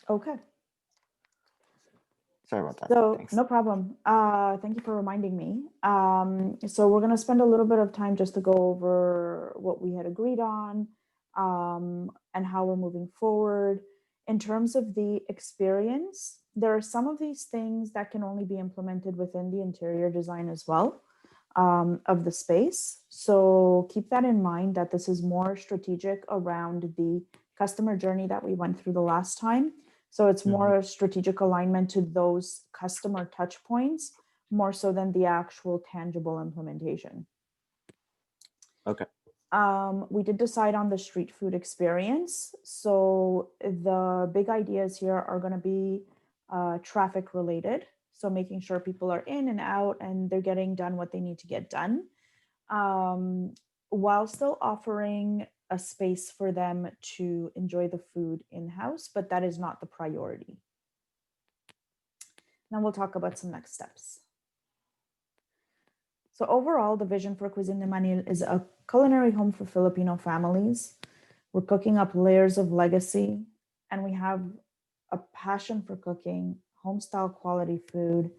Okay. Sorry about that. So Thanks. no problem. Thank you for reminding me. So we're going to spend a little bit of time just to go over what we had agreed on, and how we're moving forward. In terms of the experience, there are some of these things that can only be implemented within the interior design as well, of the space. So keep that in mind that this is more strategic around the customer journey that we went through the last time. So it's Mhm. more a strategic alignment to those customer touch points, more so than the actual tangible implementation. Okay. We did decide on the street food experience. So the big ideas here are going to be traffic related. So making sure people are in and out and they're getting done what they need to get done, um, while still offering a space for them to enjoy the food in house, but that is not the priority. Now we'll talk about some next steps. So overall, the vision for Cuisine de Manille is a culinary home for Filipino families. We're cooking up layers of legacy, and we have a passion for cooking, homestyle quality food.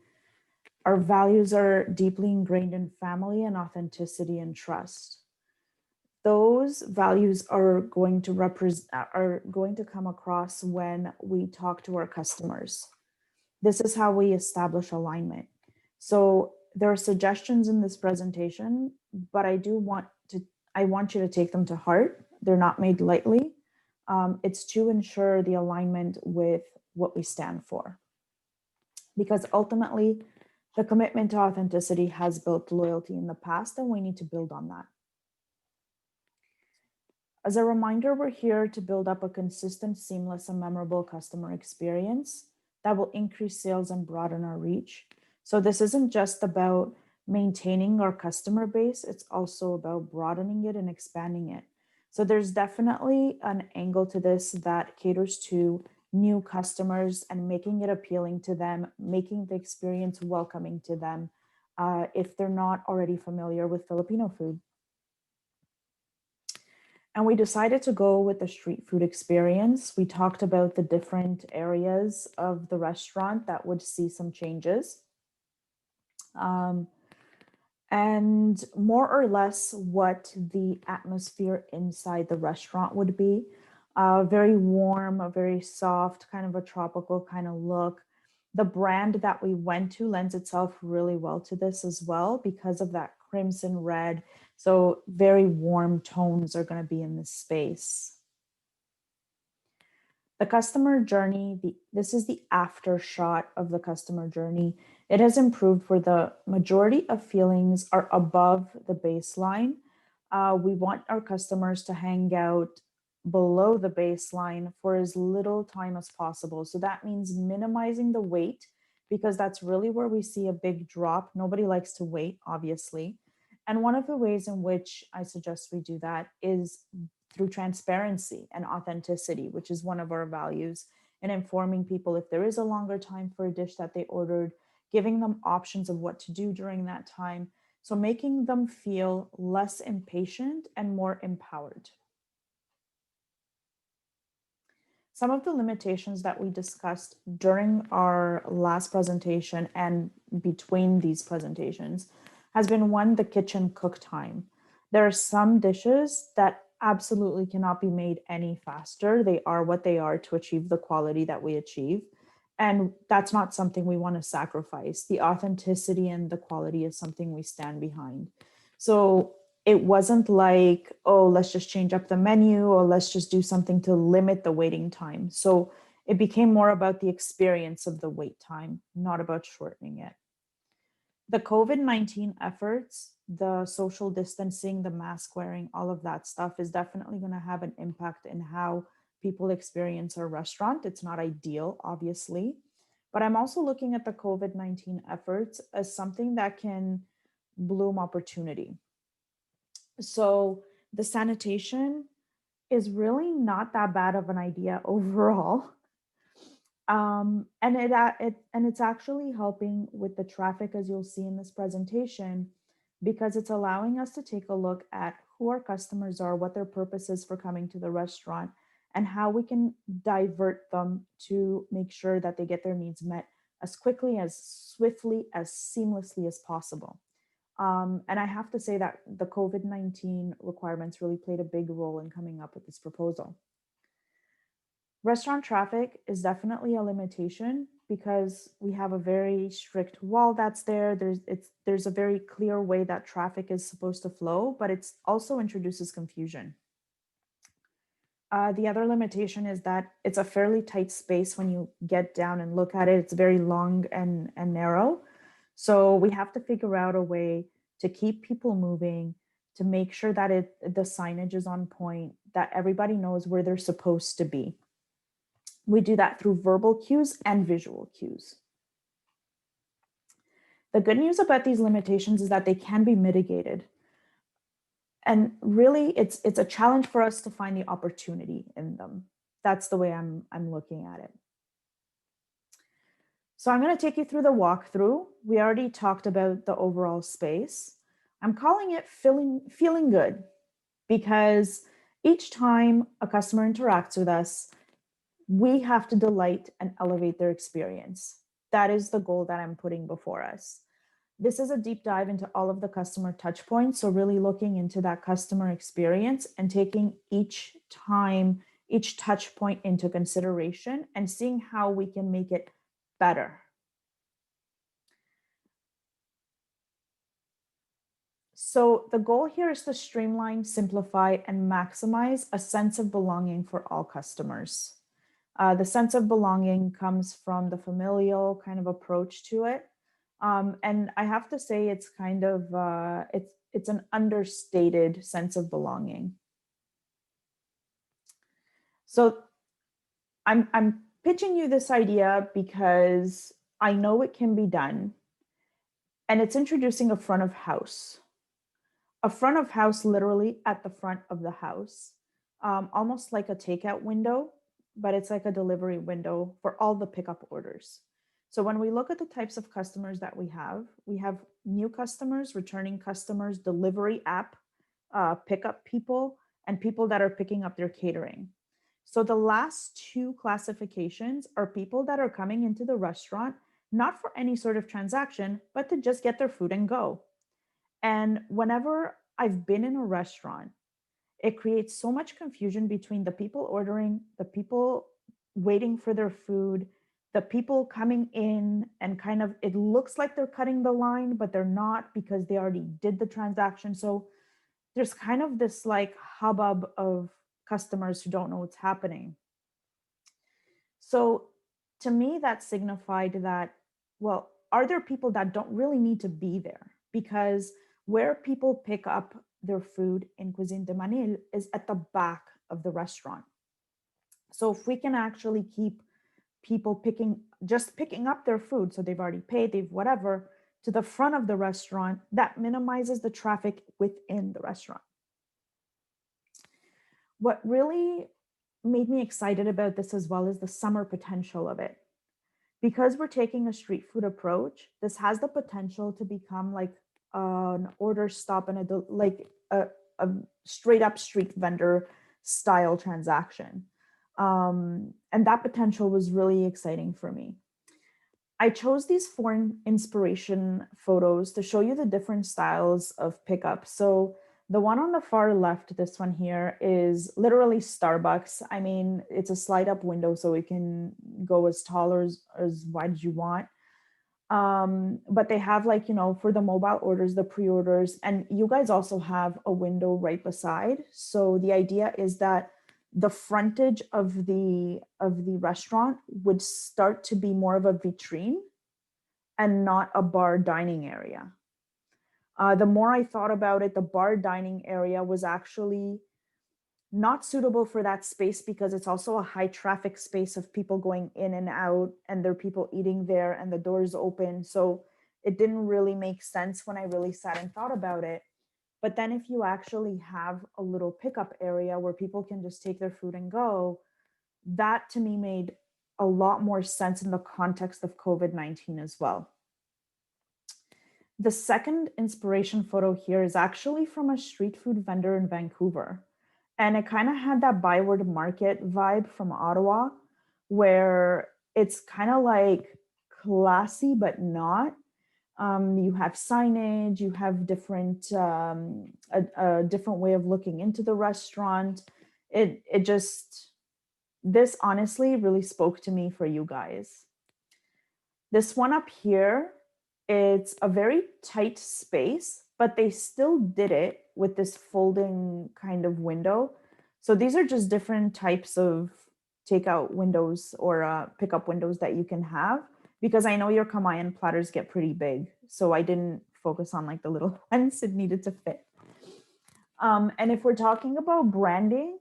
Our values are deeply ingrained in family and authenticity and trust. Those values are going to come across when we talk to our customers. This is how we establish alignment. So there are suggestions in this presentation, but I want you to take them to heart. They're not made lightly. It's to ensure the alignment with what we stand for, because ultimately the commitment to authenticity has built loyalty in the past, and we need to build on that. As a reminder, we're here to build up a consistent, seamless, and memorable customer experience that will increase sales and broaden our reach. So, this isn't just about maintaining our customer base, it's also about broadening it and expanding it. So, there's definitely an angle to this that caters to new customers and making it appealing to them, making the experience welcoming to them, if they're not already familiar with Filipino food. And we decided to go with the street food experience. We talked about the different areas of the restaurant that would see some changes. Um, and more or less what the atmosphere inside the restaurant would be. Very warm, a very soft, kind of a tropical kind of look. The brand that we went to lends itself really well to this as well because of that crimson red. So, very warm tones are going to be in this space. The customer journey, this is the after shot of the customer journey. It has improved where the majority of feelings are above the baseline. We want our customers to hang out below the baseline for as little time as possible. So that means minimizing the wait, because that's really where we see a big drop. Nobody likes to wait, obviously. And one of the ways in which I suggest we do that is through transparency and authenticity, which is one of our values, and informing people if there is a longer time for a dish that they ordered, giving them options of what to do during that time. So making them feel less impatient and more empowered. Some of the limitations that we discussed during our last presentation and between these presentations has been one, the kitchen cook time. There are some dishes that absolutely cannot be made any faster. They are what they are to achieve the quality that we achieve. And that's not something we want to sacrifice. The authenticity and the quality is something we stand behind. So it wasn't like, oh, let's just change up the menu or let's just do something to limit the waiting time. So it became more about the experience of the wait time, not about shortening it. The COVID-19 efforts, the social distancing, the mask wearing, all of that stuff is definitely going to have an impact in how people experience our restaurant. It's not ideal, obviously. But I'm also looking at the COVID-19 efforts as something that can bloom opportunity. So the sanitation is really not that bad of an idea overall. And it's actually helping with the traffic, as you'll see in this presentation, because it's allowing us to take a look at who our customers are, what their purpose is for coming to the restaurant, and how we can divert them to make sure that they get their needs met as quickly, as swiftly, as seamlessly as possible. And I have to say that the COVID-19 requirements really played a big role in coming up with this proposal. Restaurant traffic is definitely a limitation because we have a very strict wall that's there. There's a very clear way that traffic is supposed to flow, but it also introduces confusion. The other limitation is that it's a fairly tight space when you get down and look at it. It's very long and narrow. So we have to figure out a way to keep people moving, to make sure that the signage is on point, that everybody knows where they're supposed to be. We do that through verbal cues and visual cues. The good news about these limitations is that they can be mitigated. And really, it's a challenge for us to find the opportunity in them. That's the way I'm looking at it. So I'm going to take you through the walkthrough. We already talked about the overall space. I'm calling it feeling good because each time a customer interacts with us, we have to delight and elevate their experience. That is the goal that I'm putting before us. This is a deep dive into all of the customer touch points. So really looking into that customer experience and taking each touch point into consideration and seeing how we can make it better. So the goal here is to streamline, simplify, and maximize a sense of belonging for all customers. The sense of belonging comes from the familial kind of approach to it. And I have to say it's kind of, it's an understated sense of belonging. So I'm pitching you this idea because I know it can be done. And it's introducing a front of house. A front of house literally at the front of the house, almost like a takeout window, but it's like a delivery window for all the pickup orders. So when we look at the types of customers that we have new customers, returning customers, delivery app, pickup people, and people that are picking up their catering. So the last two classifications are people that are coming into the restaurant, not for any sort of transaction, but to just get their food and go. And whenever I've been in a restaurant, it creates so much confusion between the people ordering, the people waiting for their food, the people coming in, and kind of it looks like they're cutting the line, but they're not because they already did the transaction. So there's kind of this like hubbub of customers who don't know what's happening. So to me, that signified that, well, are there people that don't really need to be there? Because where people pick up their food in Cuisine de Manille is at the back of the restaurant. So if we can actually keep people picking up their food, so they've already paid, they've whatever, to the front of the restaurant, that minimizes the traffic within the restaurant. What really made me excited about this as well is the summer potential of it. Because we're taking a street food approach, this has the potential to become like an order stop and a straight up street vendor style transaction. And that potential was really exciting for me. I chose these four inspiration photos to show you the different styles of pickup. So the one on the far left, this one here, is literally Starbucks. I mean, it's a slide up window, so it can go as tall or as wide as you want. But they have like, for the mobile orders, the pre-orders, and you guys also have a window right beside. So the idea is that the frontage of the restaurant would start to be more of a vitrine and not a bar dining area. The more I thought about it, the bar dining area was actually not suitable for that space because it's also a high traffic space of people going in and out, and there are people eating there and the doors open. So it didn't really make sense when I really sat and thought about it. But then if you actually have a little pickup area where people can just take their food and go, that to me made a lot more sense in the context of COVID-19 as well. The second inspiration photo here is actually from a street food vendor in Vancouver. And it kind of had that Byward Market vibe from Ottawa, where it's kind of like classy but not. You have signage, you have a different way of looking into the restaurant. It just, this honestly really spoke to me for you guys. This one up here, it's a very tight space, but they still did it with this folding kind of window. So these are just different types of takeout windows or pickup windows that you can have, because I know your Kamayan platters get pretty big. So I didn't focus on like the little ones, it needed to fit. And if we're talking about branding,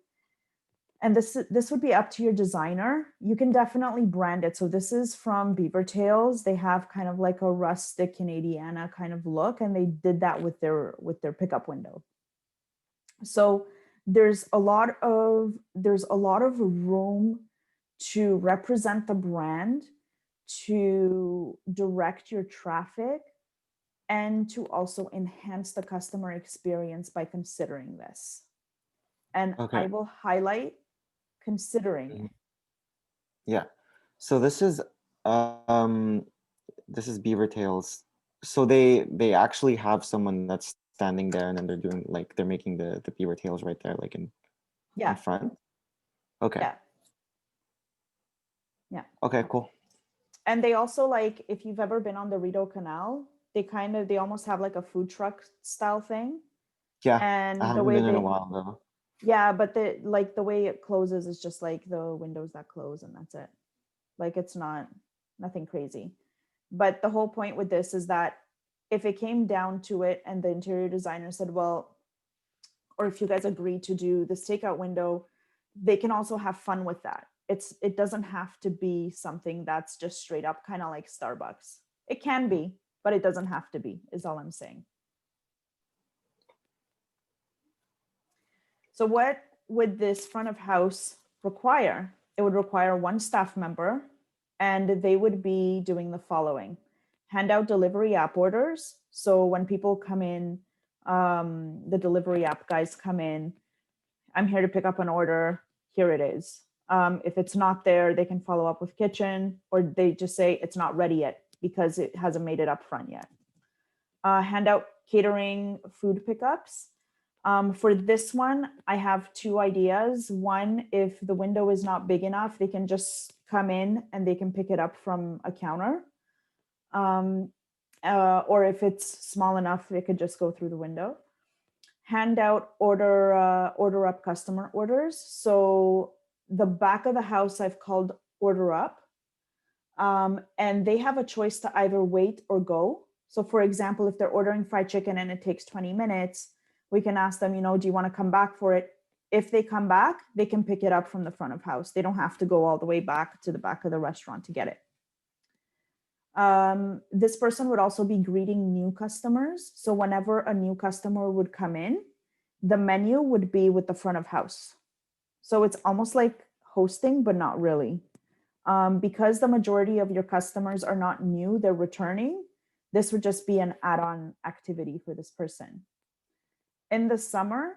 and this would be up to your designer, you can definitely brand it. So this is from Beaver Tails. They have kind of like a rustic Canadiana kind of look, and they did that with their pickup window. So there's a lot of room to represent the brand, to direct your traffic, and to also enhance the customer experience by considering this. And I Okay. will highlight considering Mhm. it. Yeah. So um this is Beaver Tails. So they actually have someone that's standing there and then they're doing like they're making the beaver tails right there like in Yeah, front. Okay. yeah, yeah. Okay, cool. And they also, like, if you've ever been on the Rideau Canal, they almost have like a food truck style thing. Yeah. I And the haven't way been in a they, while though. yeah, but the way it closes is just like the windows that close and that's it. Like it's not nothing crazy. But the whole point with this is that if it came down to it and the interior designer said, well, or if you guys agree to do this takeout window, they can also have fun with that. It doesn't have to be something that's just straight up kind of like Starbucks. It can be, but it doesn't have to be, is all I'm saying. So what would this front of house require? It would require one staff member, and they would be doing the following: hand out delivery app orders. So when people come in, the delivery app guys come in, I'm here to pick up an order. Here it is. If it's not there, they can follow up with kitchen, or they just say it's not ready yet because it hasn't made it up front yet. Hand out catering food pickups. For this one, I have two ideas. One, if the window is not big enough, they can just come in and they can pick it up from a counter. Or if it's small enough, they could just go through the window. Hand out order up customer orders. So the back of the house I've called order up, and they have a choice to either wait or go. So for example, if they're ordering fried chicken and it takes 20 minutes, we can ask them, do you want to come back for it? If they come back, they can pick it up from the front of house. They don't have to go all the way back to the back of the restaurant to get it. This person would also be greeting new customers. So whenever a new customer would come in, the menu would be with the front of house. So it's almost like hosting, but not really. Because the majority of your customers are not new, they're returning, this would just be an add-on activity for this person. In the summer,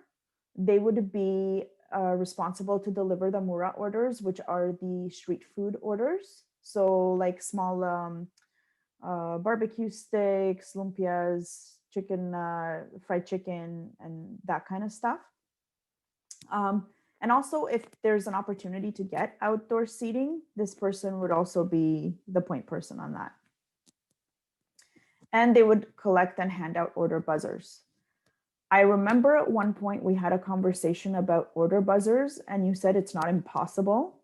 they would be responsible to deliver the mura orders, which are the street food orders. So like small barbecue sticks, lumpias, chicken, fried chicken, and that kind of stuff. And also, if there's an opportunity to get outdoor seating, this person would also be the point person on that. And they would collect and hand out order buzzers. I remember at one point we had a conversation about order buzzers, and you said it's not impossible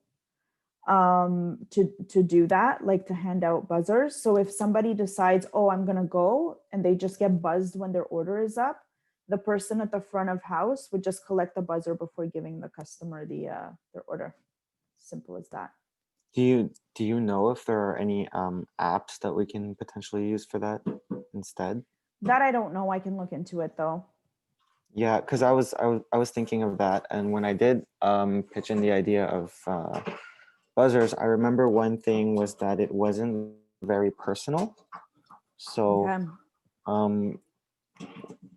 to do that, like to hand out buzzers. So if somebody decides, oh, I'm gonna go, and they just get buzzed when their order is up, the person at the front of house would just collect the buzzer before giving the customer their order. Simple as that. Do you know if there are any apps that we can potentially use for that instead? That I don't know. I can look into it though. Yeah, because I was thinking of that, and when I did pitch in the idea of buzzers, I remember one thing was that it wasn't very personal. So Okay. um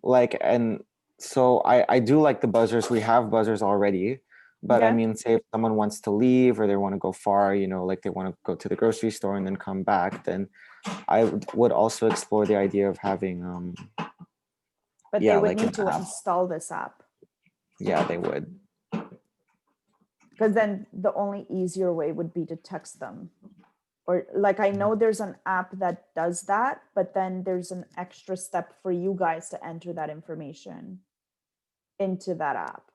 like, and So I do like the buzzers. We have buzzers already, but I Okay. mean, say if someone wants to leave or they want to go far, like they want to go to the grocery store and then come back, then I would also explore the idea of having But they yeah, would like need an to app. install this app, Yeah, they would. because then the only easier way would be to text them. Or like I know there's an app that does that, but then there's an extra step for you guys to enter that information into that app.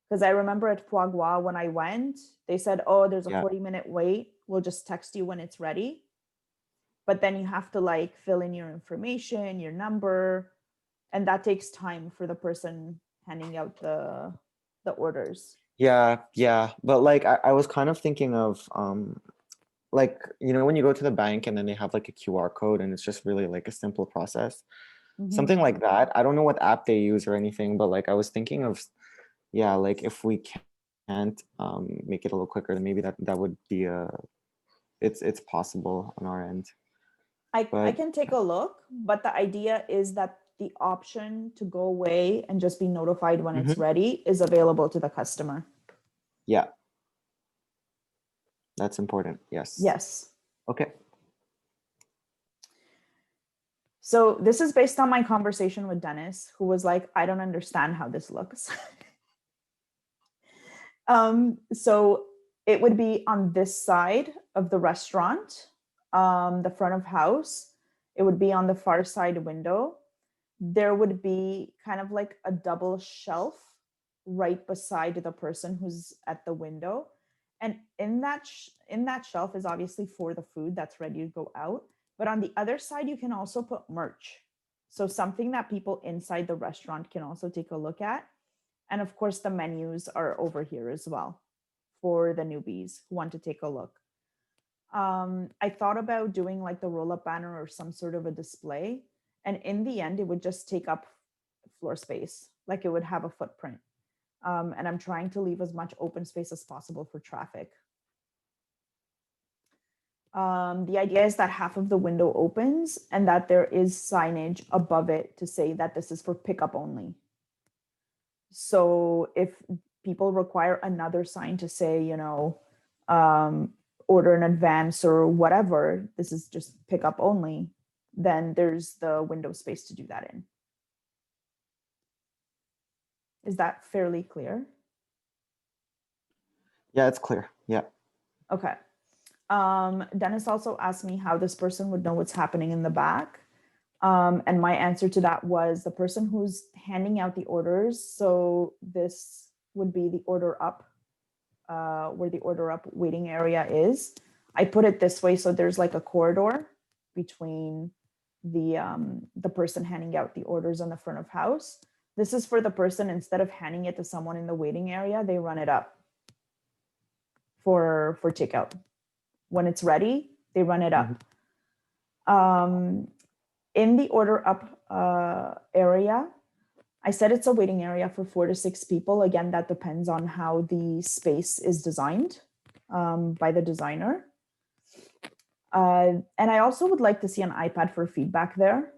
Because I remember at Foie Gras when I went, they said, oh, there's a Yeah. 40-minute wait. We'll just text you when it's ready. But then you have to like fill in your information, your number, and that takes time for the person handing out the orders. Yeah. But like I was kind of thinking of like when you go to the bank and then they have like a QR code and it's just really like a simple process. Mm-hmm. Something like that. I don't know what app they use or anything, but like I was thinking of, yeah, like if we can't make it a little quicker, then maybe that would be it's possible on our end. I But can take a look, but the idea is that the option to go away and just be notified when it's mhm, ready is available to the customer. yeah, that's important. Yes. Yes. Okay. So this is based on my conversation with Dennis, who was like, I don't understand how this looks. So it would be on this side of the restaurant, the front of house. It would be on the far side window. There would be kind of like a double shelf right beside the person who's at the window. And in that shelf is obviously for the food that's ready to go out. But on the other side, you can also put merch. So something that people inside the restaurant can also take a look at. And of course, the menus are over here as well for the newbies who want to take a look. I thought about doing like the roll up banner or some sort of a display. And in the end, it would just take up floor space, like it would have a footprint. And I'm trying to leave as much open space as possible for traffic. The idea is that half of the window opens and that there is signage above it to say that this is for pickup only. So if people require another sign to say, order in advance or whatever, this is just pickup only, then there's the window space to do that in. Is that fairly clear? Yeah, it's clear. Yeah. Okay. Dennis also asked me how this person would know what's happening in the back. And my answer to that was the person who's handing out the orders. So this would be the order up, where the order up waiting area is. I put it this way, so there's like a corridor between the person handing out the orders on the front of house. This is for the person, instead of handing it to someone in the waiting area, they run it up for takeout. When it's ready, they run it Mhm. up. In the order up area, I said it's a waiting area for 4 to 6 people. Again, that depends on how the space is designed by the designer. And I also would like to see an iPad for feedback there.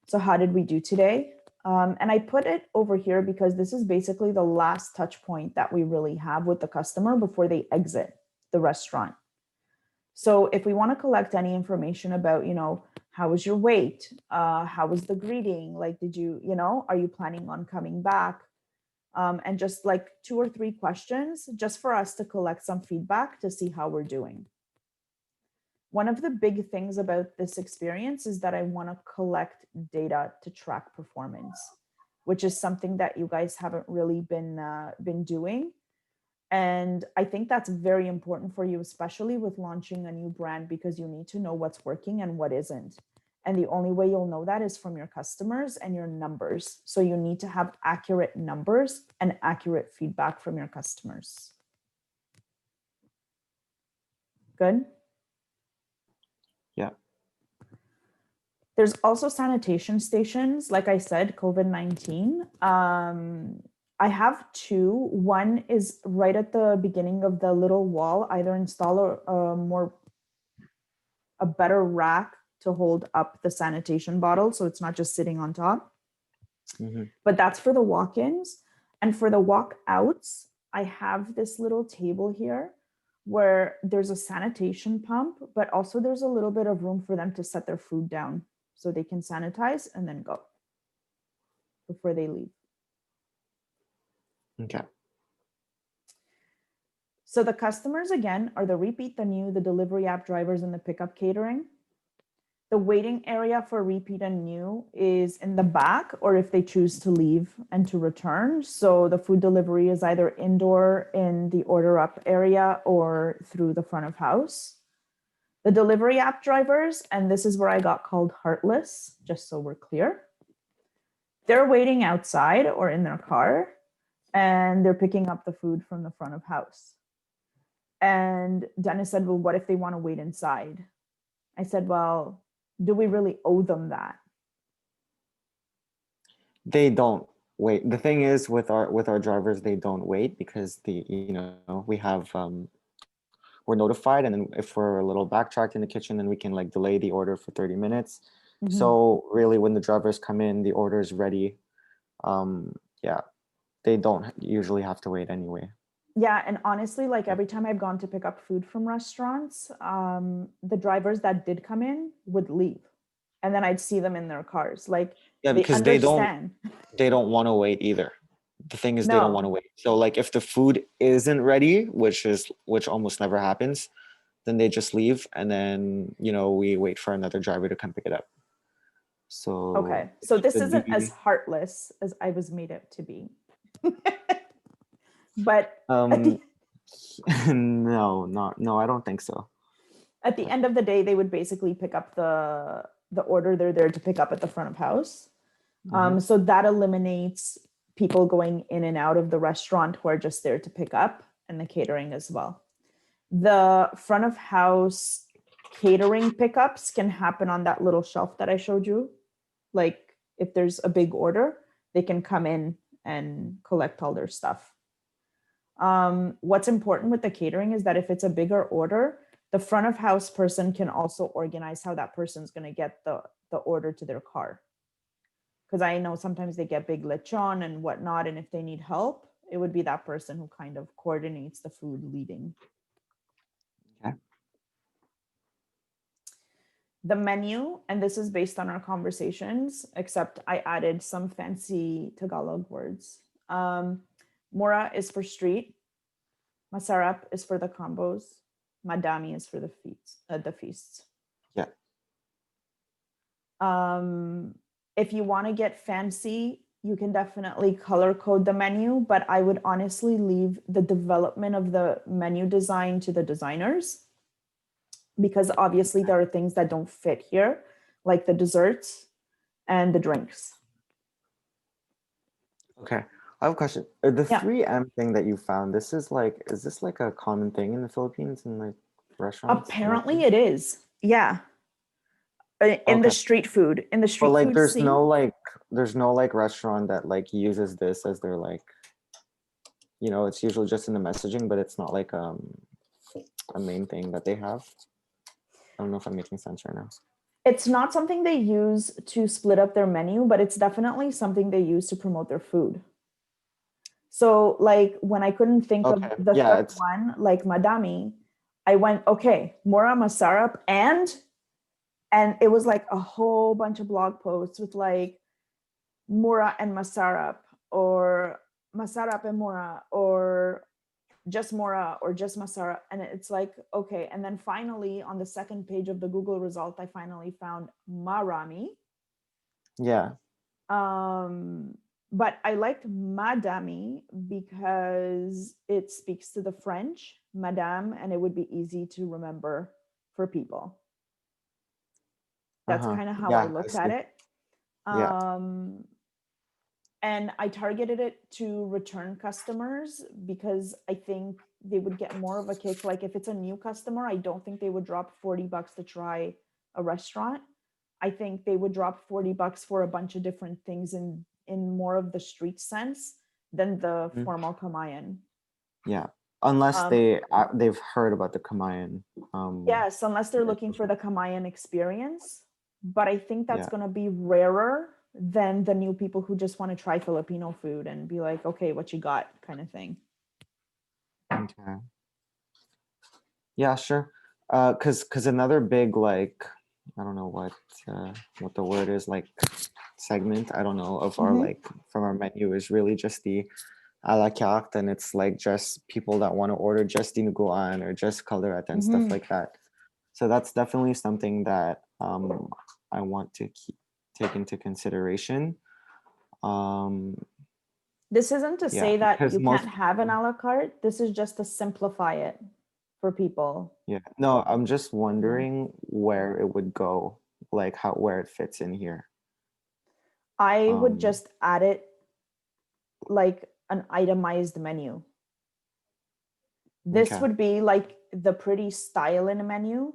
So how did we do today? And I put it over here because this is basically the last touch point that we really have with the customer before they exit the restaurant. So if we want to collect any information about, how was your wait? How was the greeting? Like, are you planning on coming back? And just like 2 or 3 questions just for us to collect some feedback to see how we're doing. One of the big things about this experience is that I want to collect data to track performance, which is something that you guys haven't really been doing. And I think that's very important for you, especially with launching a new brand, because you need to know what's working and what isn't. And the only way you'll know that is from your customers and your numbers. So you need to have accurate numbers and accurate feedback from your customers. Good. Yeah. There's also sanitation stations. Like I said, COVID-19. I have 2. One is right at the beginning of the little wall. Either install a better rack to hold up the sanitation bottle so it's not just sitting on top, But that's for the walk-ins. And for the walk-outs, I have this little table here where there's a sanitation pump, but also there's a little bit of room for them to set their food down so they can sanitize and then go before they leave. Okay. So the customers, again, are the repeat, the new, the delivery app drivers, and the pickup catering. The waiting area for repeat and new is in the back, or if they choose to leave and to return. So the food delivery is either indoor in the order up area or through the front of house. The delivery app drivers, and this is where I got called heartless, just so we're clear. They're waiting outside or in their car, and they're picking up the food from the front of house. And Dennis said, well, what if they want to wait inside? I said, well, do we really owe them that? They don't wait. The thing is with our drivers, they don't wait because we have we're notified, and then if we're a little backtracked in the kitchen, then we can like delay the order for 30 minutes. Mm-hmm. So really when the drivers come in, the order is ready. Yeah, they don't usually have to wait anyway. Yeah, and honestly, like every time I've gone to pick up food from restaurants, the drivers that did come in would leave, and then I'd see them in their cars. Like Yeah, they because understand. they don't want to wait either. The thing is, they don't want to No. wait. So like if the food isn't ready, which almost never happens, then they just leave, and then we wait for another driver to come pick it up. So Okay, so this should isn't as be heartless as I was made it to be. But at the no, I don't think so. at the end of the day, they would basically pick up the order they're there to pick up at the front of house. So that eliminates people going in and out of the restaurant who are just there to pick up, and the catering as well. The front of house catering pickups can happen on that little shelf that I showed you. Like if there's a big order, they can come in and collect all their stuff. What's important with the catering is that if it's a bigger order, the front of house person can also organize how that person's going to get the order to their car. Because I know sometimes they get big lechon and whatnot, and if they need help, it would be that person who kind of coordinates the food leading. Okay. The menu, and this is based on our conversations, except I added some fancy Tagalog words. Mura is for street. Masarap is for the combos. Madami is for the feasts. Yeah. If you want to get fancy, you can definitely color code the menu, but I would honestly leave the development of the menu design to the designers, because obviously there are things that don't fit here, like the desserts and the drinks. Okay. I have a question. The Yeah. 3M thing that you found, is this like a common thing in the Philippines in like restaurants? Apparently it is. Yeah. In the Okay. street food, But like scene. there's no like restaurant that like uses this as their like, it's usually just in the messaging, but it's not like a main thing that they have. I don't know if I'm making sense right now. It's not something they use to split up their menu, but it's definitely something they use to promote their food. So like when I couldn't think of the third one, like Madami, I went, okay, Mora Masarap, and it was like a whole bunch of blog posts with like Mura and Masarap, or Masarap and Mura, or just Mora, or just Masarap. And it's like, okay. And then finally on the second page of the Google result, I finally found Marami. Yeah. But I liked Madame because it speaks to the French, Madame, and it would be easy to remember for people. That's kind of how I looked at it. And I targeted it to return customers because I think they would get more of a kick. Like if it's a new customer, I don't think they would drop $40 to try a restaurant. I think they would drop $40 for a bunch of different things in more of the street sense than the formal Kamayan. Yeah, unless they've heard about the Kamayan. Yes, unless they're looking for the Kamayan experience. But I think that's going to be rarer than the new people who just want to try Filipino food and be like, okay, what you got, kind of thing. Okay. Yeah, sure. Cause another big like I don't know what the word is like segment I don't know of our Mm-hmm. like from our menu is really just the a la carte, and it's like just people that want to order just dinuguan or just caldereta and stuff Mm-hmm. like that. So that's definitely something that I want to take into consideration. Um, This isn't to yeah, say that because you can't most have an people, a la carte. This is just to simplify it for people. yeah, no, I'm just Yeah. wondering where it would go, like how where it fits in here. I would Um, just add it like an itemized menu. This okay, would be like the pretty style in a menu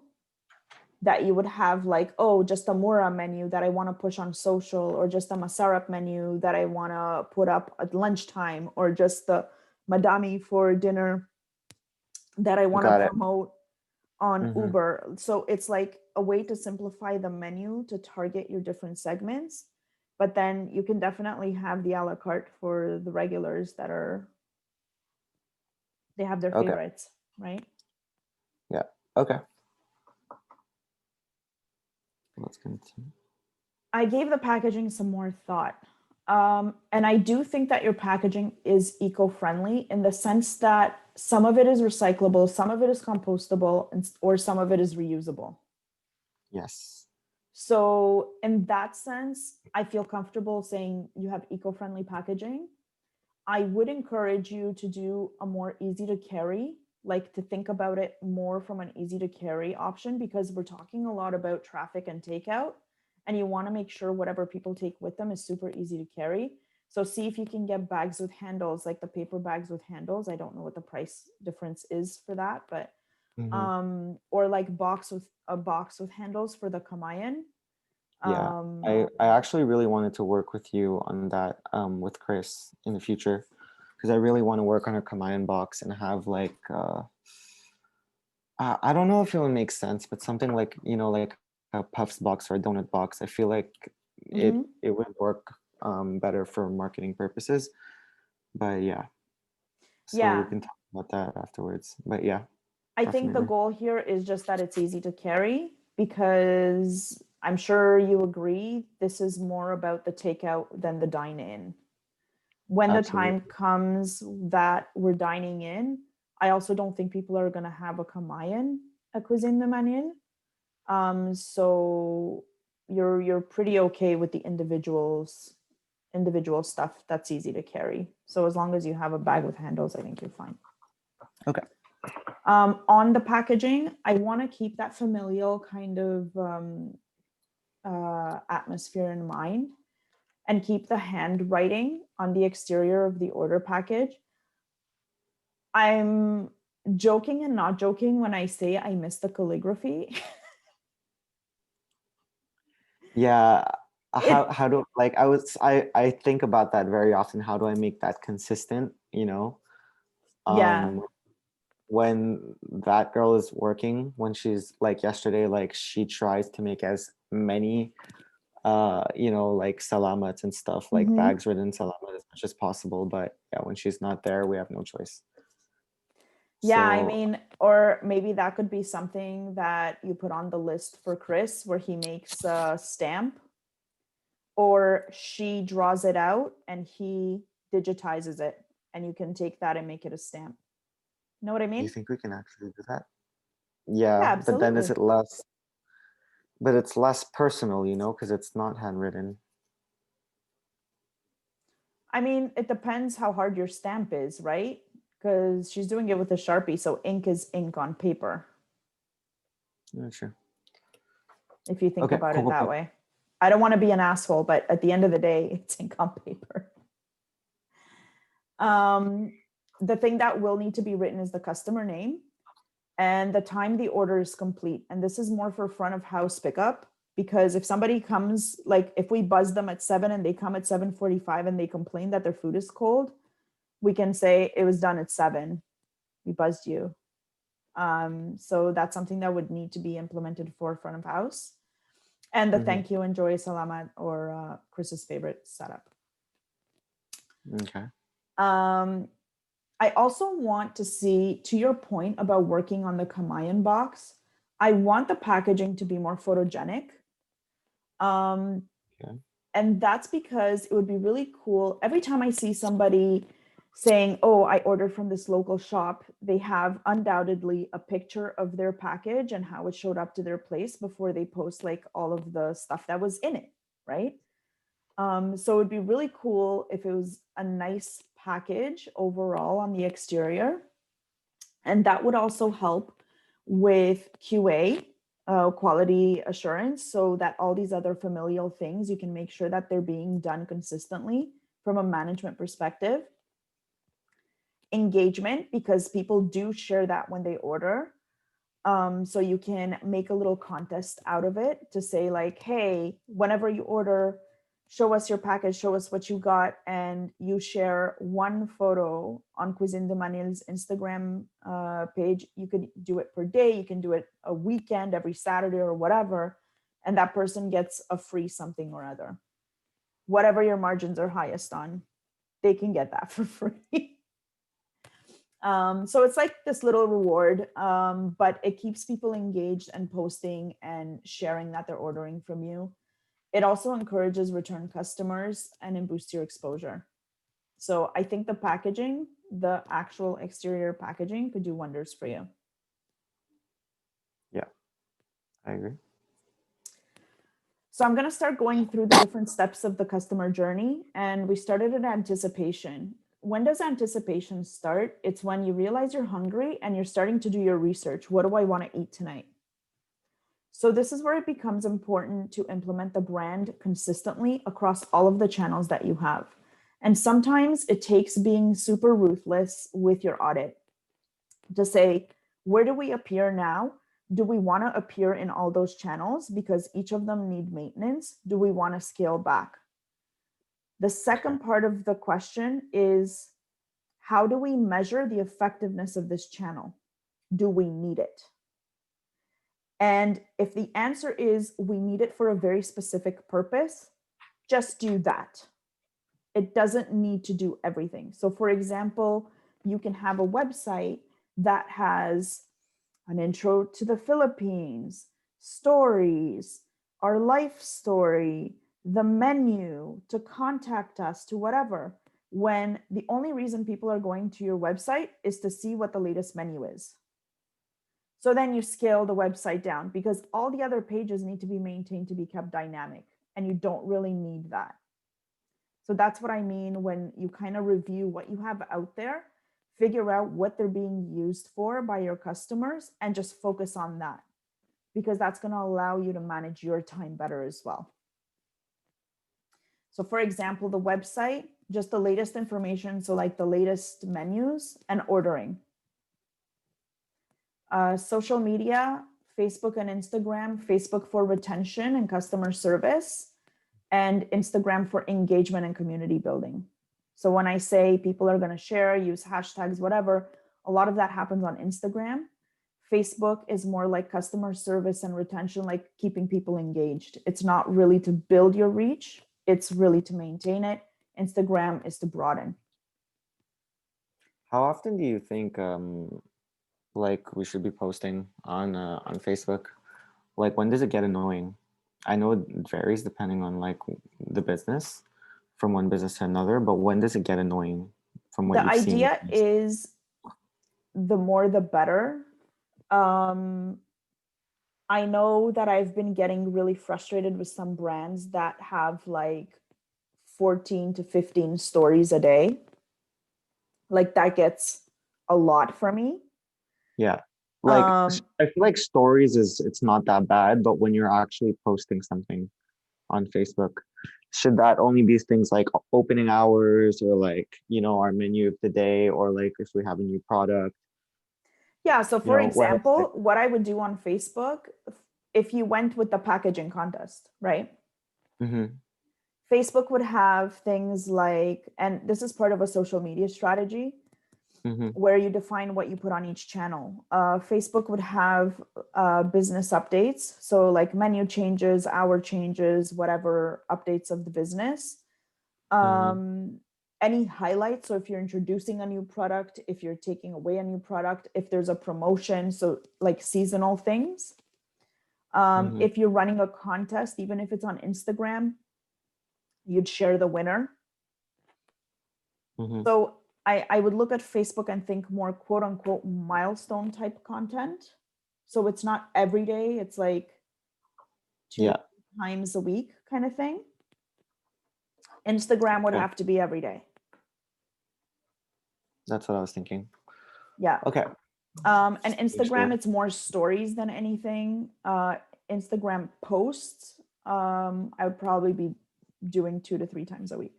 that you would have, like, oh, just a mura menu that I want to push on social, or just a masarap menu that I want to put up at lunchtime, or just the madami for dinner that I want to got it. promote on Mm-hmm. Uber. So it's like a way to simplify the menu to target your different segments. But then you can definitely have the a la carte for the regulars that are, they have their Okay, favorites, right? yeah, okay. Let's continue. I gave the packaging some more thought. And I do think that your packaging is eco friendly in the sense that some of it is recyclable, some of it is compostable, or some of it is reusable. Yes. So, in that sense, I feel comfortable saying you have eco friendly packaging. I would encourage you to do a more easy to carry, like to think about it more from an easy to carry option, because we're talking a lot about traffic and takeout, and you want to make sure whatever people take with them is super easy to carry. So see if you can get bags with handles, like the paper bags with handles. I don't know what the price difference is for that, but Mm-hmm. or like box with handles for the kamayan. Yeah, Um, I actually really wanted to work with you on that with Chris in the future because I really want to work on a Kamayan box and have like I don't know if it would make sense, but something like like a puffs box or a donut box. I feel like mhm. it would work better for marketing purposes. But yeah, so we Yeah, can talk about that afterwards. But yeah, I think the definitely. goal here is just that it's easy to carry, because I'm sure you agree this is more about the takeout than the dine in. When the time Absolutely. comes that we're dining in, I also don't think people are going to have a kamayan, a cuisine de manille. So you're pretty okay with the individual stuff that's easy to carry. So as long as you have a bag with handles, I think you're fine. Okay. On the packaging, I want to keep that familial kind of atmosphere in mind, and keep the handwriting on the exterior of the order package. I'm joking and not joking when I say I miss the calligraphy. Yeah, it, how do like I think about that very often. How do I make that consistent, you know? yeah. Um when that girl is working, when she's like yesterday, like she tries to make as many like salamats and stuff, like Hmm. bags written salamat as much as possible. But yeah, when she's not there, we have no choice. Yeah, I So mean, or maybe that could be something that you put on the list for Chris, where he makes a stamp, or she draws it out and he digitizes it, and you can take that and make it a stamp. Know what I do you mean? think we can actually do that? Yeah, Yeah, but then is absolutely. it less but it's less personal, because it's not handwritten. I mean, it depends how hard your stamp is, right? Because she's doing it with a Sharpie, so ink is ink on paper, Yeah, sure. if you think Okay, about cool, it cool, that cool. way. I don't want to be an asshole, but at the end of the day, it's ink on paper. Um, the thing that will need to be written is the customer name and the time the order is complete. And this is more for front of house pickup, because if somebody comes, like if we buzz them at 7 and they come at 7:45 and they complain that their food is cold, we can say it was done at 7. We buzzed you. So that's something that would need to be implemented for front of house. And the Mm-hmm. thank you, enjoy, salamat, or Chris's favorite setup. Okay. I also want to see, to your point about working on the Kamayan box, I want the packaging to be more photogenic. Yeah. And that's because it would be really cool. Every time I see somebody saying, oh, I ordered from this local shop, they have undoubtedly a picture of their package and how it showed up to their place before they post like all of the stuff that was in it, right? So it'd be really cool if it was a nice package overall on the exterior. And that would also help with QA, quality assurance, so that all these other familial things, you can make sure that they're being done consistently from a management perspective. Engagement, because people do share that when they order. So you can make a little contest out of it to say like, hey, whenever you order, show us your package, show us what you got, and you share one photo on Cuisine de Manille's Instagram page. You could do it per day, you can do it a weekend, every Saturday or whatever, and that person gets a free something or other. Whatever your margins are highest on, they can get that for free. So it's like this little reward, but it keeps people engaged and posting and sharing that they're ordering from you. It also encourages return customers and it boosts your exposure. So I think the packaging, the actual exterior packaging, could do wonders for you. Yeah, I agree. So I'm going to start going through the different steps of the customer journey. And we started at anticipation. When does anticipation start? It's when you realize you're hungry and you're starting to do your research. What do I want to eat tonight? So this is where it becomes important to implement the brand consistently across all of the channels that you have. And sometimes it takes being super ruthless with your audit to say, where do we appear now? Do we want to appear in all those channels because each of them need maintenance? Do we want to scale back? The second part of the question is, how do we measure the effectiveness of this channel? Do we need it? And if the answer is we need it for a very specific purpose, just do that. It doesn't need to do everything. So for example, you can have a website that has an intro to the Philippines, stories, our life story, the menu, to contact us, to whatever, when the only reason people are going to your website is to see what the latest menu is. So then you scale the website down because all the other pages need to be maintained to be kept dynamic, and you don't really need that. So that's what I mean when you kind of review what you have out there, figure out what they're being used for by your customers, and just focus on that, because that's going to allow you to manage your time better as well. So for example, the website, just the latest information, so like the latest menus and ordering. Social media, Facebook and Instagram, Facebook for retention and customer service, and Instagram for engagement and community building. So when I say people are going to share, use hashtags, whatever, a lot of that happens on Instagram. Facebook is more like customer service and retention, like keeping people engaged. It's not really to build your reach, it's really to maintain it. Instagram is to broaden. How often do you think like we should be posting on Facebook? Like when does it get annoying? I know it varies depending on like the business from one business to another, but when does it get annoying from what The you've seen? idea is the more the better. I know that I've been getting really frustrated with some brands that have like 14 to 15 stories a day. Like that gets a lot for me. Yeah. Like I feel like stories is it's not that bad, but when you're actually posting something on Facebook, should that only be things like opening hours or like, our menu of the day or like if we have a new product, Yeah. So for whether it's like, example, what I would do on Facebook, if you went with the packaging contest, right? mm-hmm, Facebook would have things like, and this is part of a social media strategy. Mm-hmm. where you define what you put on each channel. Facebook would have business updates. So like menu changes, hour changes, whatever updates of the business. Mm-hmm. Any highlights. So if you're introducing a new product, if you're taking away a new product, if there's a promotion, so like seasonal things. Mm-hmm. If you're running a contest, even if it's on Instagram, you'd share the winner. Mm-hmm. So I would look at Facebook and think more quote unquote milestone type content. So it's not every day, it's like two Yeah. times a week kind of thing. Instagram would Okay. have to be every day. That's what I was thinking. Yeah. Okay. And Make Instagram, sure. it's more stories than anything. Instagram posts, I would probably be doing 2 to 3 times a week.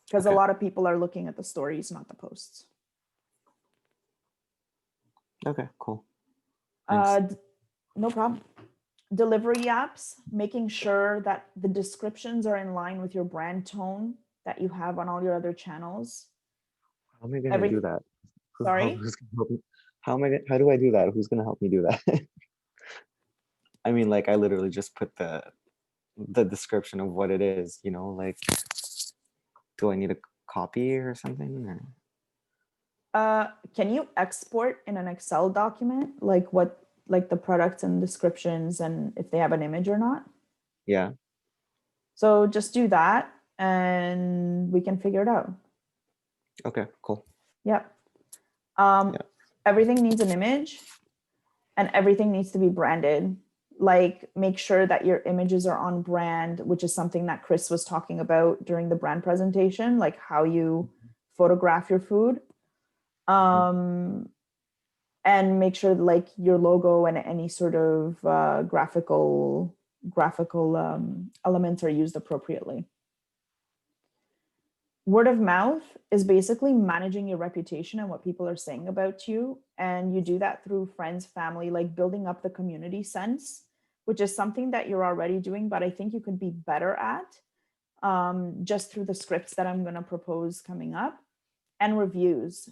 Because a Okay. lot of people are looking at the stories, not the posts. Okay. Cool. Thanks. No problem. Delivery apps, making sure that the descriptions are in line with your brand tone that you have on all your other channels. How am I gonna Every do that? Sorry. Who's gonna help me? How do I do that? Who's gonna help me do that? I mean, like I literally just put the description of what it is, you know, like do I need a copy or something? Or... Can you export in an Excel document like the products and descriptions and if they have an image or not? Yeah. So just do that and we can figure it out. Okay, cool. Yep. Yeah. Everything needs an image and everything needs to be branded. Like make sure that your images are on brand, which is something that Chris was talking about during the brand presentation, like how you photograph your food. And make sure like your logo and any sort of graphical elements are used appropriately. Word of mouth is basically managing your reputation and what people are saying about you. And you do that through friends, family, like building up the community sense, which is something that you're already doing, but I think you could be better at just through the scripts that I'm going to propose coming up. And reviews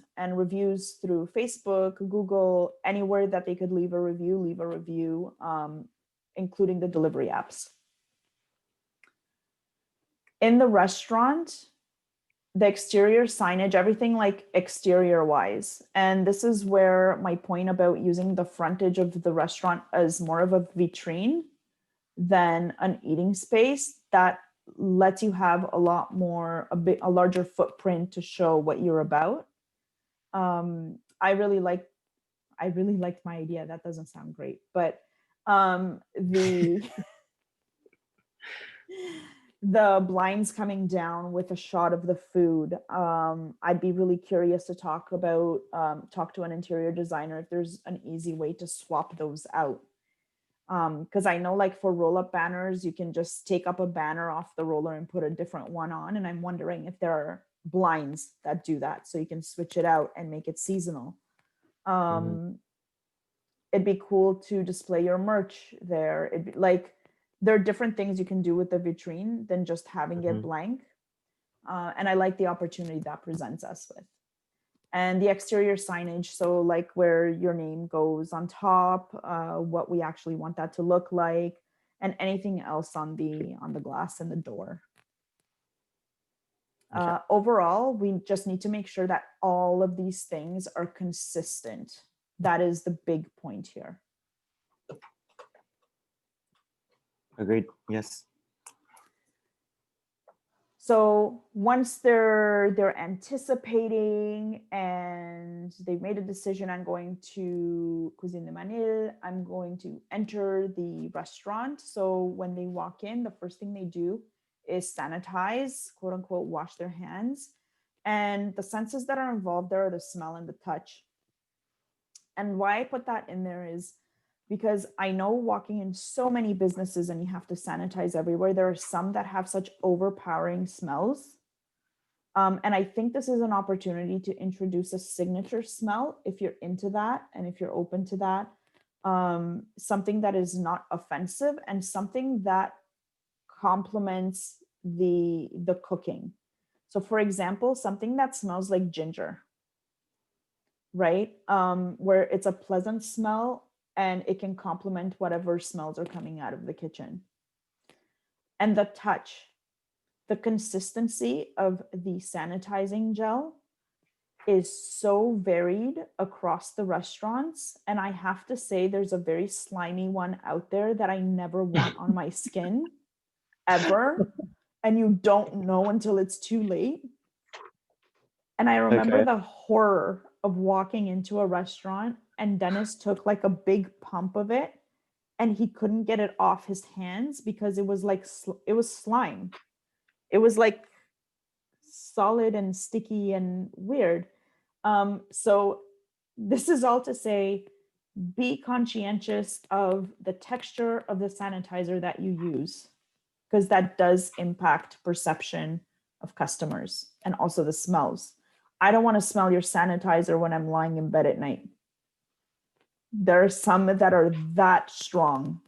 through Facebook, Google, anywhere that they could leave a review, including the delivery apps. In the restaurant, the exterior signage, everything like exterior wise. And this is where my point about using the frontage of the restaurant as more of a vitrine than an eating space that lets you have a lot more, a larger footprint to show what you're about. I really liked my idea. That doesn't sound great, but the the blinds coming down with a shot of the food. I'd be really curious to talk to an interior designer if there's an easy way to swap those out. Because I know like for roll-up banners, you can just take up a banner off the roller and put a different one on. And I'm wondering if there are blinds that do that. So you can switch it out and make it seasonal. It'd be cool to display your merch there. It'd be like, there are different things you can do with the vitrine than just having it blank. And I like the opportunity that presents us with. And the exterior signage, so like where your name goes on top, what we actually want that to look like, and anything else on the glass and the door. Okay. Overall, we just need to make sure that all of these things are consistent. That is the big point here. Agreed. Yes. So once they're anticipating and they've made a decision, I'm going to Cuisine de Manille, I'm going to enter the restaurant. So when they walk in, the first thing they do is sanitize, quote unquote, wash their hands. And the senses that are involved there are the smell and the touch. And why I put that in there is because I know walking in so many businesses and you have to sanitize everywhere, there are some that have such overpowering smells. And I think this is an opportunity to introduce a signature smell if you're into that and if you're open to that. Something that is not offensive and something that complements the cooking. So for example, something that smells like ginger, right? Where it's a pleasant smell and it can complement whatever smells are coming out of the kitchen. And the touch, the consistency of the sanitizing gel is so varied across the restaurants. And I have to say, there's a very slimy one out there that I never want on my skin ever. And you don't know until it's too late. And I remember Okay. the horror of walking into a restaurant and Dennis took like a big pump of it and he couldn't get it off his hands because it was like it was slime. It was like solid and sticky and weird. So this is all to say, be conscientious of the texture of the sanitizer that you use, because that does impact perception of customers and also the smells. I don't want to smell your sanitizer when I'm lying in bed at night. There are some that are that strong.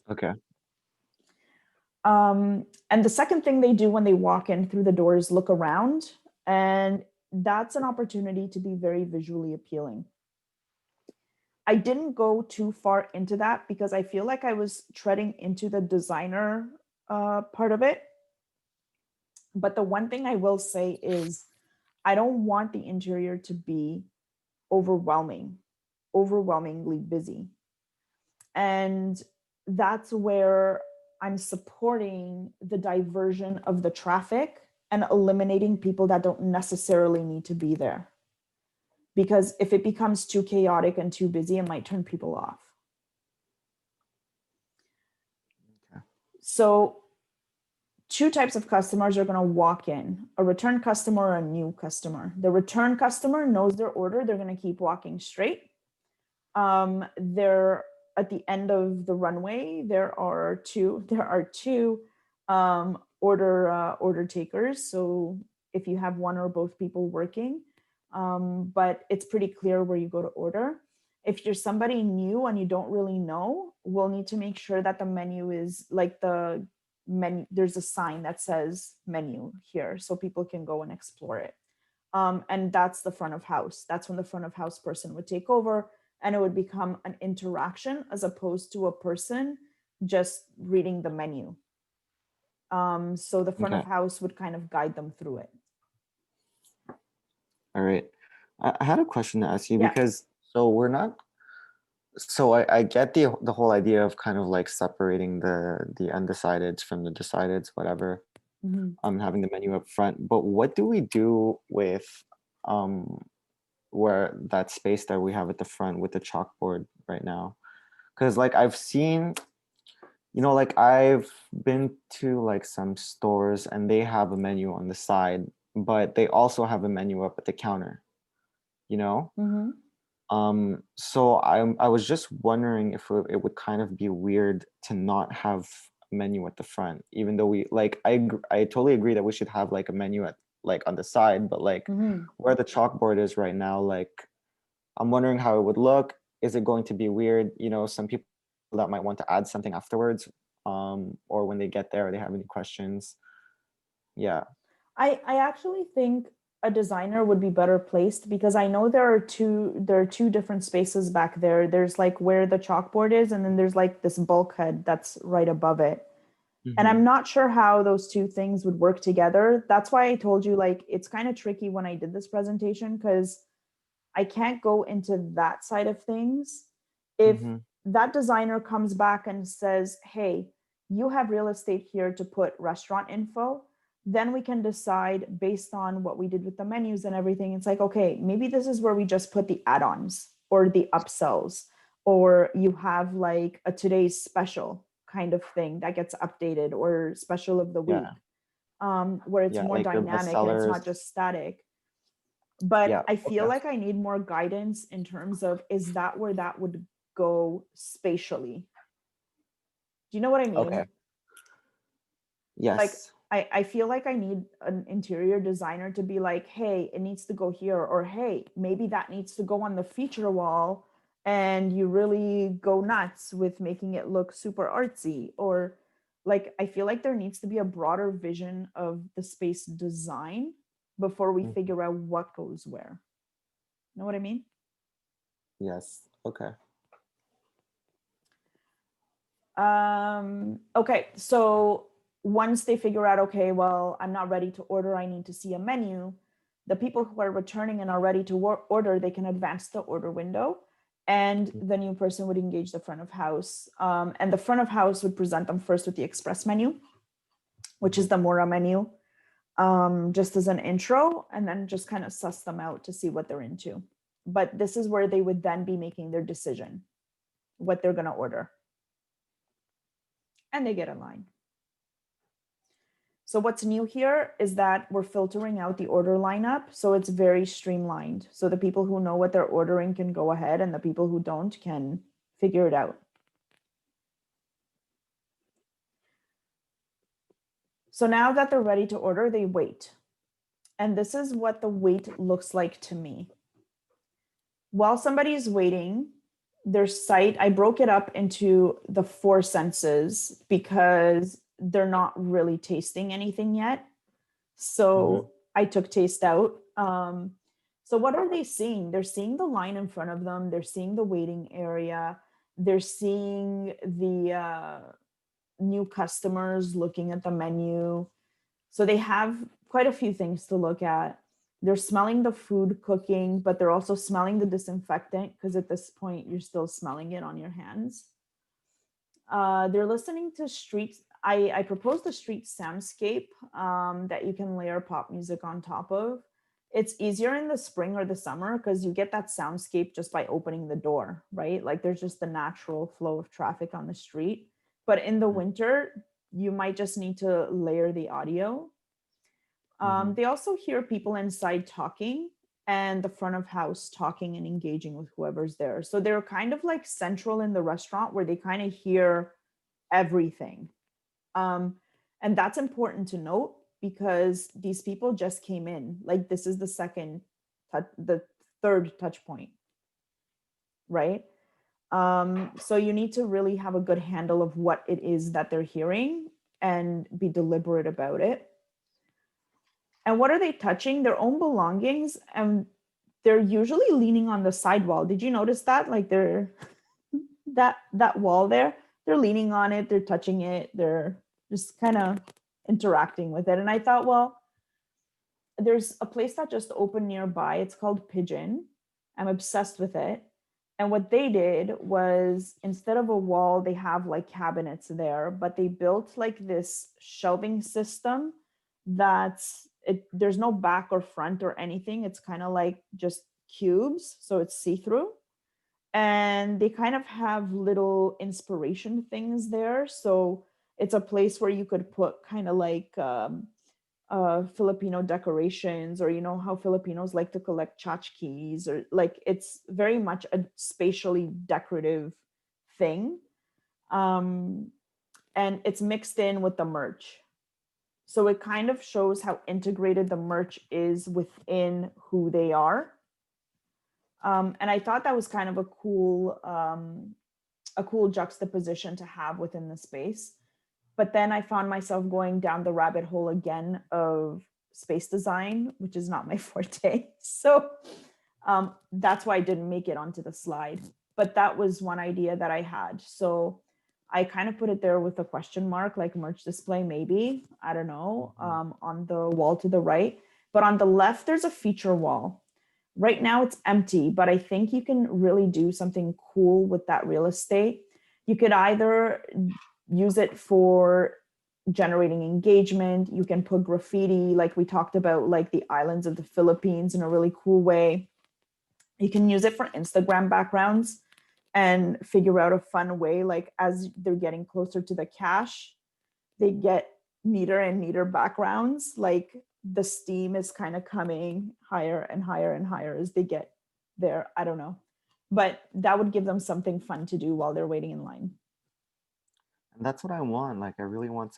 Okay. And the second thing they do when they walk in through the door is look around. And that's an opportunity to be very visually appealing. I didn't go too far into that because I feel like I was treading into the designer part of it. But the one thing I will say is I don't want the interior to be overwhelmingly busy. And that's where I'm supporting the diversion of the traffic and eliminating people that don't necessarily need to be there. Because if it becomes too chaotic and too busy, it might turn people off. Okay. So, two types of customers are going to walk in: a return customer or a new customer. The return customer knows their order, they're going to keep walking straight. They're at the end of the runway. There are two order takers. So if you have one or both people working, but it's pretty clear where you go to order. If you're somebody new and you don't really know, we'll need to make sure that the menu is like the menu. There's a sign that says menu here so people can go and explore it. And that's the front of house. That's when the front of house person would take over and it would become an interaction as opposed to a person just reading the menu. So the front Okay. of house would kind of guide them through it. All right. I had a question to ask you Yeah. because so we're not so I get the whole idea of kind of like separating the undecideds from the decideds, whatever. Having the menu up front. But what do we do with um where that space that we have at the front with the chalkboard right now? Because like I've seen, like I've been to like some stores and they have a menu on the side, but they also have a menu up at the counter, you know? Mm-hmm. So I was just wondering if it would kind of be weird to not have a menu at the front, even though we like I totally agree that we should have like a menu at like on the side, but like Mm-hmm. where the chalkboard is right now, like I'm wondering how it would look. Is it going to be weird? Some people that might want to add something afterwards, or when they get there, or they have any questions. Yeah. I actually think a designer would be better placed because I know there are two different spaces back there. There's like where the chalkboard is, and then there's like this bulkhead that's right above it. And Mm-hmm. I'm not sure how those two things would work together. That's why I told you like it's kind of tricky when I did this presentation because I can't go into that side of things. If Mm-hmm. that designer comes back and says, hey, you have real estate here to put restaurant info, then we can decide based on what we did with the menus and everything. It's like, okay, maybe this is where we just put the add ons or the upsells, or you have like a today's special kind of thing that gets updated or special of the week, Yeah. where it's Yeah. more Like your dynamic and it's not bestsellers. just static. But Yeah. I feel Okay. like I need more guidance in terms of is that where that would go spatially? Do you know what I Okay. mean? Like Yes. I feel like I need an interior designer to be like, hey, it needs to go here, or hey, maybe that needs to go on the feature wall, and you really go nuts with making it look super artsy, or like I feel like there needs to be a broader vision of the space design before we Mhm. figure out what goes where. Know what I mean? Yes. Okay. Okay, so once they figure out, okay, well, I'm not ready to order, I need to see a menu, the people who are returning and are ready to order, they can advance the order window, and the new person would engage the front of house. And the front of house would present them first with the express menu, which is Mhm. the Mora menu, just as an intro, and then just kind of suss them out to see what they're into. But this is where they would then be making their decision, what they're going to order, and they get in line. So what's new here is that we're filtering out the order lineup, so it's very streamlined. So the people who know what they're ordering can go ahead, and the people who don't can figure it out. So now that they're ready to order, they wait. And this is what the wait looks like to me. While somebody is waiting, their sight, I broke it up into the four senses because they're not really tasting anything yet. Mhm. So I took taste out. So what are they seeing? They're seeing the line in front of them. They're seeing the waiting area. They're seeing the new customers looking at the menu. So they have quite a few things to look at. They're smelling the food cooking, but they're also smelling the disinfectant because at this point you're still smelling it on your hands. They're listening to street. I proposed a street soundscape that you can layer pop music on top of. It's easier in the spring or the summer because you get that soundscape just by opening the door, right? Like there's just the natural flow of traffic on the street. But in the Mhm. winter, you might just need to layer the audio. Mhm. They also hear people inside talking and the front of house talking and engaging with whoever's there. So they're kind of like central in the restaurant where they kind of hear everything. Um, and that's important to note because these people just came in. Like this is the the third touch point, right? So you need to really have a good handle of what it is that they're hearing and be deliberate about it. And what are they touching? Their own belongings, and they're usually leaning on the sidewall. Did you notice that? Like they're that wall there, they're leaning on it, they're touching it, they're just kind of interacting with it. And I thought, well, there's a place that just opened nearby. It's called Pigeon. I'm obsessed with it. And what they did was instead of a wall, they have like cabinets there, but they built like this shelving system that's it, there's no back or front or anything. It's kind of like just cubes, so it's see-through, and they kind of have little inspiration things there. So it's a place where you could put kind of like Filipino decorations, or you know how Filipinos like to collect tchotchkes, or like it's very much a spatially decorative thing. Um, and it's mixed in with the merch. So it kind of shows how integrated the merch is within who they are. And I thought that was kind of a cool juxtaposition to have within the space. But then I found myself going down the rabbit hole again of space design, which is not my forte. So that's why I didn't make it onto the slide. But that was one idea that I had. So I kind of put it there with a question mark, like merch display, maybe. I don't know, Mhm. on the wall to the right. But on the left, there's a feature wall. Right now it's empty, but I think you can really do something cool with that real estate. You could either use it for generating engagement, you can put graffiti, like we talked about, like the islands of the Philippines in a really cool way. You can use it for Instagram backgrounds and figure out a fun way, like as they're getting closer to the cache, they get neater and neater backgrounds, like the steam is kind of coming higher and higher and higher as they get there. I don't know, but that would give them something fun to do while they're waiting in line. And that's what I want. Like I really want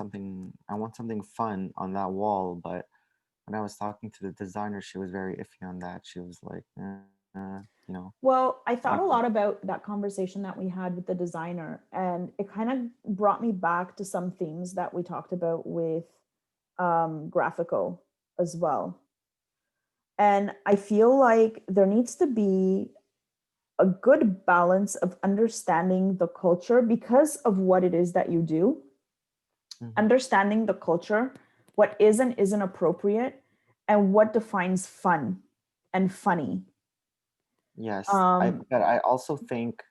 I want something fun on that wall, but when I was talking to the designer, she was very iffy on that. She was like, you know. Well, I thought a Um, lot about that conversation that we had with the designer, and it kind of brought me back to some themes that we talked about with Graphico as well. And I feel like there needs to be a good balance of understanding the culture because of what it is that you do, mhm. understanding the culture, what is and isn't appropriate, and what defines fun and funny. Yes, Um, but I also think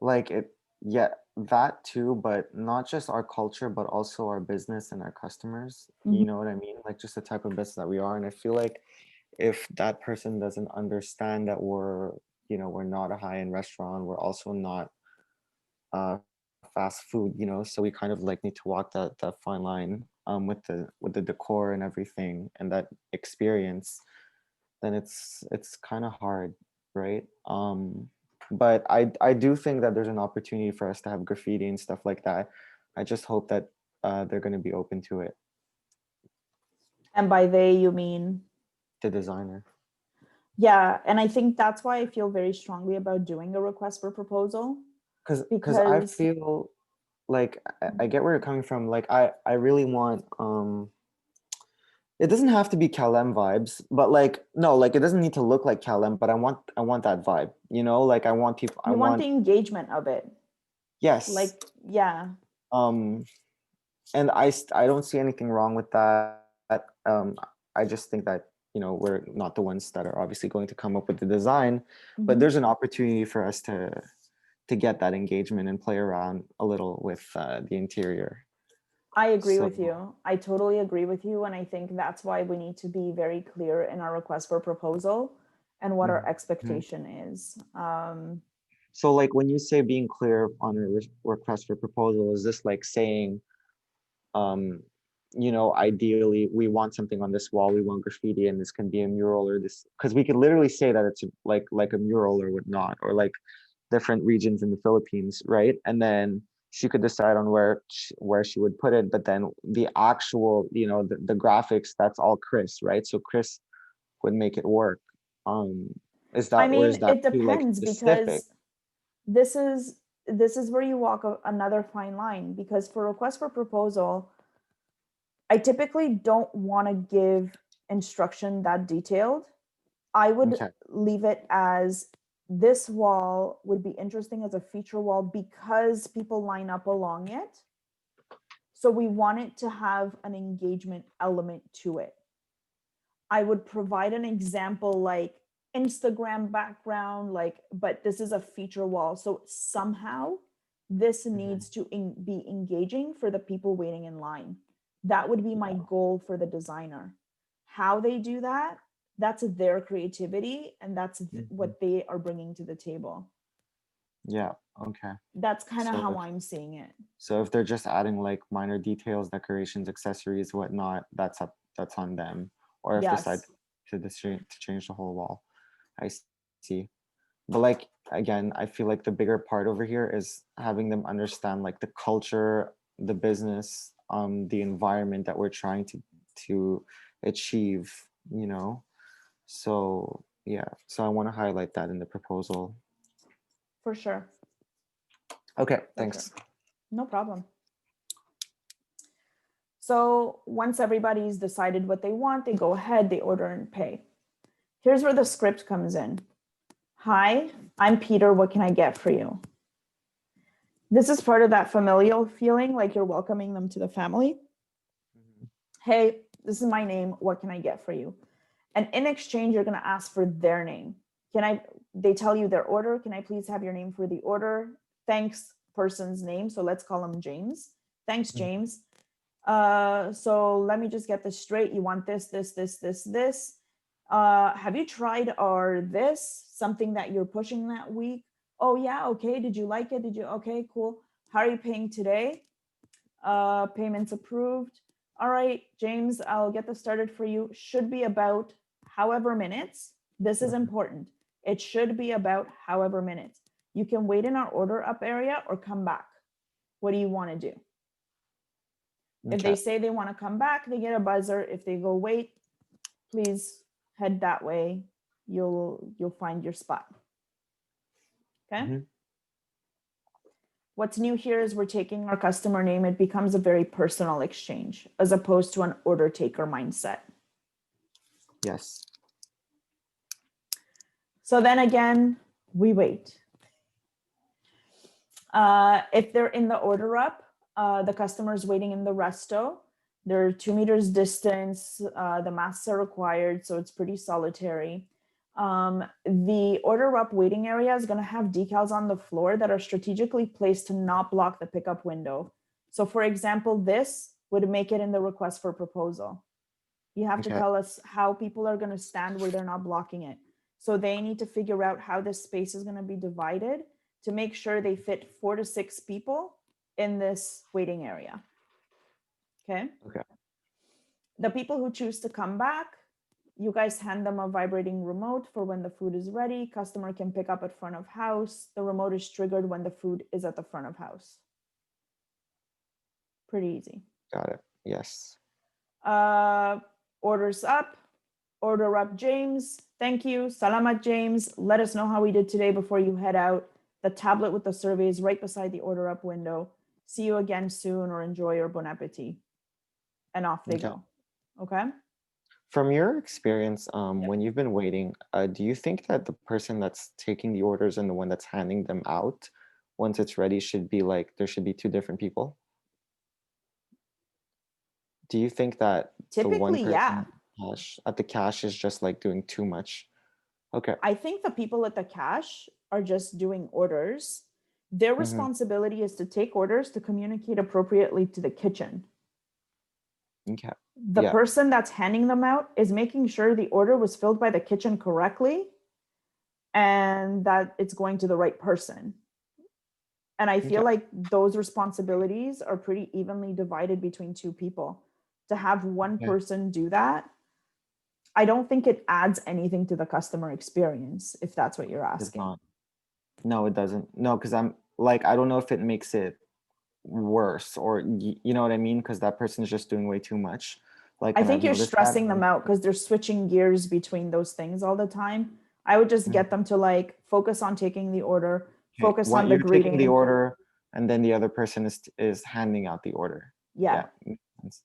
like it, yeah, that too, but not just our culture, but also our business and our customers. mhm. You know what I mean? Like just the type of business that we are. And I feel like if that person doesn't understand that we're, you know, we're not a high-end restaurant, we're also not uh fast food, you know, so we kind of like need to walk that fine line with the decor and everything and that experience, then it's kind of hard, right? But I do think that there's an opportunity for us to have graffiti and stuff like that. I just hope that they're going to be open to it, And by they, you mean, the designer. yeah. And I think that's why I feel very strongly about doing a request for proposal Because I because feel like I get where you're coming from. Like I really want it doesn't have to be Kalem vibes, but like no, like it doesn't need to look like Kalem, but I want that vibe, you know? Like I want people I you want want the engagement of it. yes. Like, yeah, Um and I don't see anything wrong with that. I just think that, you know, we're not the ones that are obviously going to come up with the design, but mhm. there's an opportunity for us to get that engagement and play around a little with the interior. I agree So with you. I totally agree with you. And I think that's why we need to be very clear in our request for proposal and what our mhm. expectation is. So like when you say being clear on a request for proposal, is this like saying, um, you know, ideally we want something on this wall, we want graffiti, and this can be a mural or this, because we could literally say that it's like a mural or whatnot, or like different regions in the Philippines, right? And then she could decide on where she would put it, but then the actual, you know, the graphics, that's all Chris, right? So Chris would make it work. Um, is that I or is mean, that it too like depends specific? because this is this is where you walk another fine line because for request for proposal, I typically don't want to give instruction that detailed. I would Okay. leave it as this wall would be interesting as a feature wall because people line up along it. So we want it to have an engagement element to it. I would provide an example like Instagram background, like, but this is a feature wall. So somehow this Mhm. needs to be engaging for the people waiting in line. That would be my Yeah. goal for the designer. How they do that, that's their creativity and that's Mhm. what they are bringing to the table. Yeah. Okay. That's kind of So how I'm seeing it. so if they're just adding like minor details, decorations, accessories, whatnot, that's on them. Or if they decide Yes, to change the whole wall. I see. But like again, I feel like the bigger part over here is having them understand like the culture, the business, the environment that we're trying to achieve, you know. So yeah, so I want to highlight that in the proposal. for sure. Okay, For sure. thanks. No problem. So once everybody's decided what they want, they go ahead, they order and pay. Here's where the script comes in. Hi, I'm Peter. What can I get for you? This is part of that familial feeling, like you're welcoming them to the family. Mhm. Hey, this is my name. What can I get for you? And in exchange, you're going to ask for their name. Can I, they tell you their order. Can I please have your name for the order? Thanks, person's name. So let's call him James. Thanks, Mhm. James. So let me just get this straight. You want this. Have you tried our this, something that you're pushing that week? Oh, yeah. Okay. Did you like it? Did you? Okay, cool. How are you paying today? Payments approved. All right, James, I'll get this started for you. Should be about however minutes. This is Mhm. important. It should be about however minutes. You can wait in our order up area or come back. What do you want to do? If they Okay. say they want to come back, they get a buzzer. If they go wait, please head that way. You'll find your spot. Okay. Mhm. What's new here is we're taking our customer name. It becomes a very personal exchange as opposed to an order taker mindset. Yes. So then again, we wait. If they're in the order up, the customer is waiting in the resto. They're 2 meters distance. The masks are required, so it's pretty solitary. The order up waiting area is going to have decals on the floor that are strategically placed to not block the pickup window. So, for example, this would make it in the request for proposal. You have to Okay. tell us how people are going to stand where they're not blocking it. So they need to figure out how this space is going to be divided to make sure they fit 4 to 6 people in this waiting area. Okay. Okay. The people who choose to come back, you guys hand them a vibrating remote for when the food is ready. Customer can pick up at front of house. The remote is triggered when the food is at the front of house. Pretty easy. Got it. Yes. Orders up. Order up, James. Thank you. Salamat, James. Let us know how we did today before you head out. The tablet with the survey is right beside the order up window. See you again soon or enjoy your bon appetit. And off they Okay. go. Okay. From your experience, Yep. when you've been waiting, do you think that the person that's taking the orders and the one that's handing them out, once it's ready, should be like there should be two different people? Do you think that the one Typically, yeah. person at the cash is just like doing too much? Okay. I think the people at the cash are just doing orders. Their Mm-hmm. responsibility is to take orders to communicate appropriately to the kitchen. Okay. The Yeah. person that's handing them out is making sure the order was filled by the kitchen correctly and that it's going to the right person. And I feel Okay. like those responsibilities are pretty evenly divided between two people. To have one Okay. person do that, I don't think it adds anything to the customer experience, if that's what you're It's asking. not. No, it doesn't. No, because I'm like, I don't know if it makes it worse or you know what I mean? Because that person is just doing way too much. Like, I and I've think you're noticed that. stressing them out because they're switching gears between those things all the time. I would just Mhm. get them to like focus on taking the order, Okay. focus What on the you're taking greeting, the and order, and then the other person is handing out the order. yeah. Yeah. Makes sense.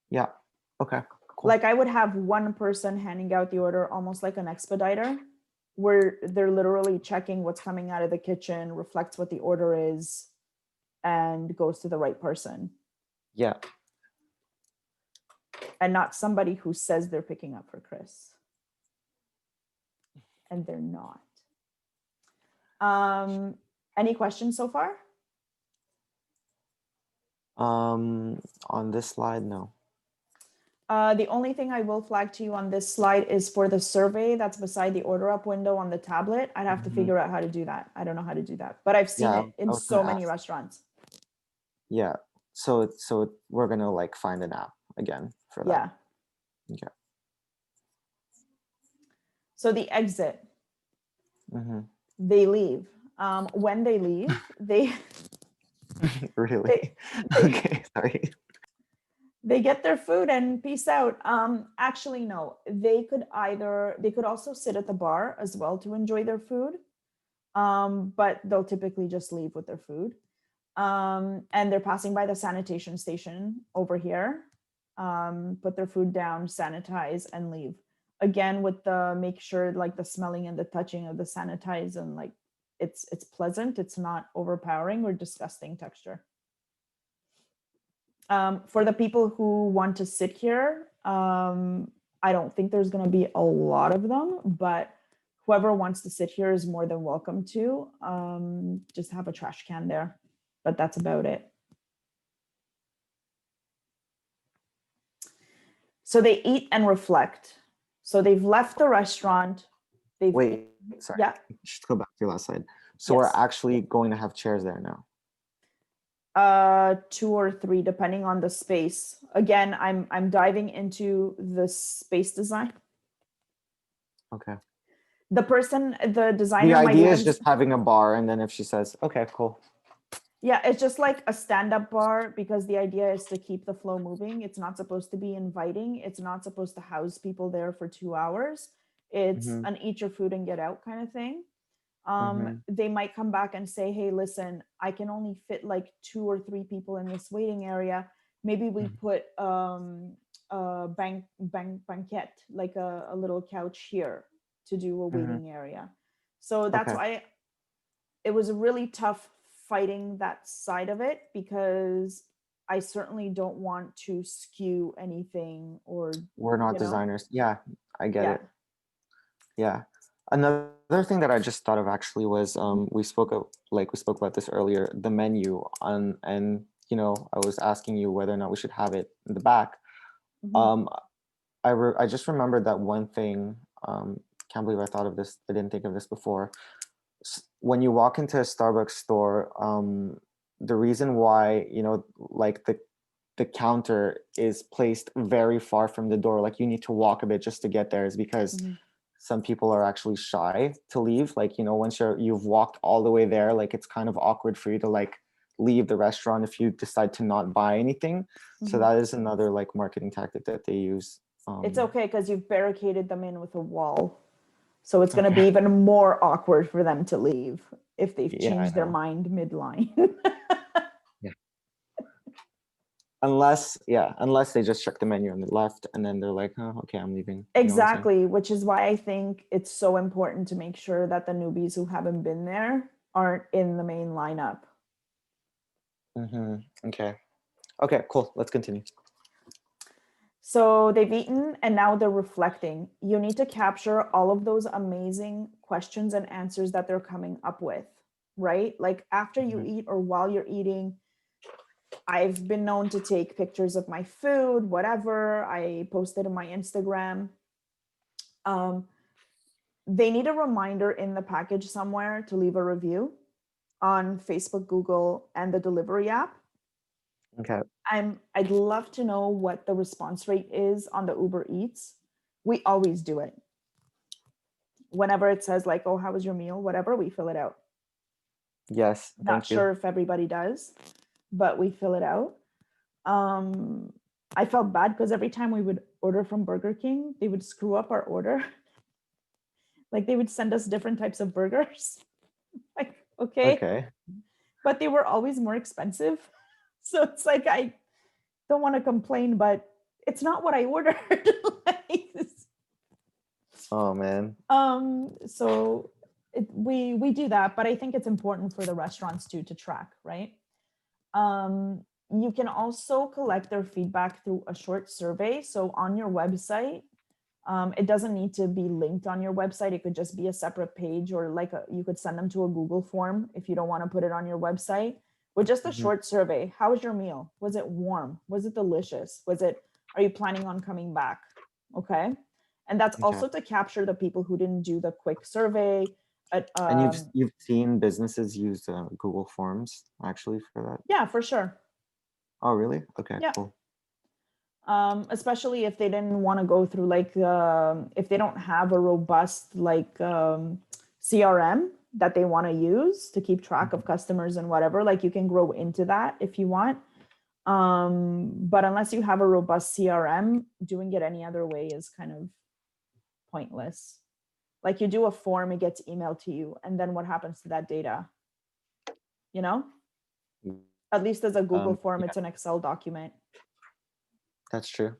Yeah. Okay. Cool. Like I would have one person handing out the order almost like an expediter, where they're literally checking what's coming out of the kitchen, reflects what the order is, and goes to the right person, Yeah. and not somebody who says they're picking up for Chris and they're not. Any questions so far? On this slide, no. The only thing I will flag to you on this slide is for the survey that's beside the order up window on the tablet. I'd have to Mhm. figure out how to do that. I don't know how to do that, but I've seen Yeah, it I in was gonna so many ask. restaurants. Yeah. So we're gonna like find an app again for that. Yeah. Okay. So the exit, Mm-hmm. they leave. When they leave, they Really? they they Okay. Sorry. they get their food and peace out. Actually, no. They could also sit at the bar as well to enjoy their food. But they'll typically just leave with their food. And they're passing by the sanitation station over here. Put their food down, sanitize, and leave. Again, with the make sure like the smelling and the touching of the sanitize and like it's pleasant. It's not overpowering or disgusting texture. For the people who want to sit here, I don't think there's going to be a lot of them, but whoever wants to sit here is more than welcome to. Just have a trash can there, but that's about it. So they eat and reflect. So they've left the restaurant. They've Wait, sorry. Yeah. Just go back to your last slide. So we're Yes. actually going to have chairs there now. 2 or 3 depending on the space. Again, I'm diving into the space design. Okay. The The designer might idea even is just having a bar, and then if she says, "Okay, cool," Yeah, it's just like a stand-up bar because the idea is to keep the flow moving. It's not supposed to be inviting. It's not supposed to house people there for 2 hours. It's Mhm. an eat your food and get out kind of thing. They might come back and say, hey, listen, I can only fit like 2 or 3 people in this waiting area. Maybe we put a banquette, like a little couch here to do a waiting area. So that's Okay. why it was really tough fighting that side of it, because I certainly don't want to skew anything, or, We're not you know, designers. Yeah, I get yeah. it. Yeah. Another thing that I just thought of actually was we spoke about this earlier, the menu on, and I was asking you whether or not we should have it in the back. Mhm. Um I just remembered that one thing. Can't believe I thought of this. I didn't think of this before. When you walk into a Starbucks store, the reason why, like the counter is placed very far from the door, like you need to walk a bit just to get there, is because Mhm. some people are actually shy to leave. Like, once you've walked all the way there, like it's kind of awkward for you to like leave the restaurant if you decide to not buy anything. So Mhm. that is another like marketing tactic that they use. It's okay because you've barricaded them in with a wall. So it's going to Okay. be even more awkward for them to leave if they've Yeah, I changed their know. mind midline. Yeah. Unless they just check the menu on the left and then they're like, oh, okay, I'm leaving. You know what I'm saying? Exactly, which is why I think it's so important to make sure that the newbies who haven't been there aren't in the main lineup. Okay. Okay, cool. Let's continue. So they've eaten and now they're reflecting. You need to capture all of those amazing questions and answers that they're coming up with, right? Like after you eat or while you're eating, I've been known to take pictures of my food, whatever. I posted on my Instagram. Um, they need a reminder in the package somewhere to leave a review on Facebook, Google, and the delivery app. Okay. I'd love to know what the response rate is on the Uber Eats. We always do it. Whenever it says like, oh, how was your meal? Whatever, we fill it out. Yes, Not thank you. sure if everybody does, but we fill it out. I felt bad because every time we would order from Burger King, they would screw up our order. Like they would send us different types of burgers. Like, okay, Okay. but they were always more expensive. So it's like I don't want to complain, but it's not what I ordered. Like, Oh man. so we do that, but I think it's important for the restaurants too to track, right? You can also collect their feedback through a short survey. So on your website, it doesn't need to be linked on your website. It could just be a separate page, or like you could send them to a Google form if you don't want to put it on your website, with just a short survey. How was your meal? Was it warm? Was it delicious? Are you planning on coming back? Okay. And that's Okay. also to capture the people who didn't do the quick survey. And you've seen businesses use Google Forms actually for that? Yeah, for sure. Oh, really? Okay, Yeah. cool. Especially if they didn't want to go through like if they don't have a robust like CRM that they want to use to keep track of customers and whatever, like you can grow into that if you want. But unless you have a robust CRM, doing it any other way is kind of pointless. Like you do a form, it gets emailed to you, and then what happens to that data? You know, at least as a Google form, Yeah, it's an Excel document. that's true.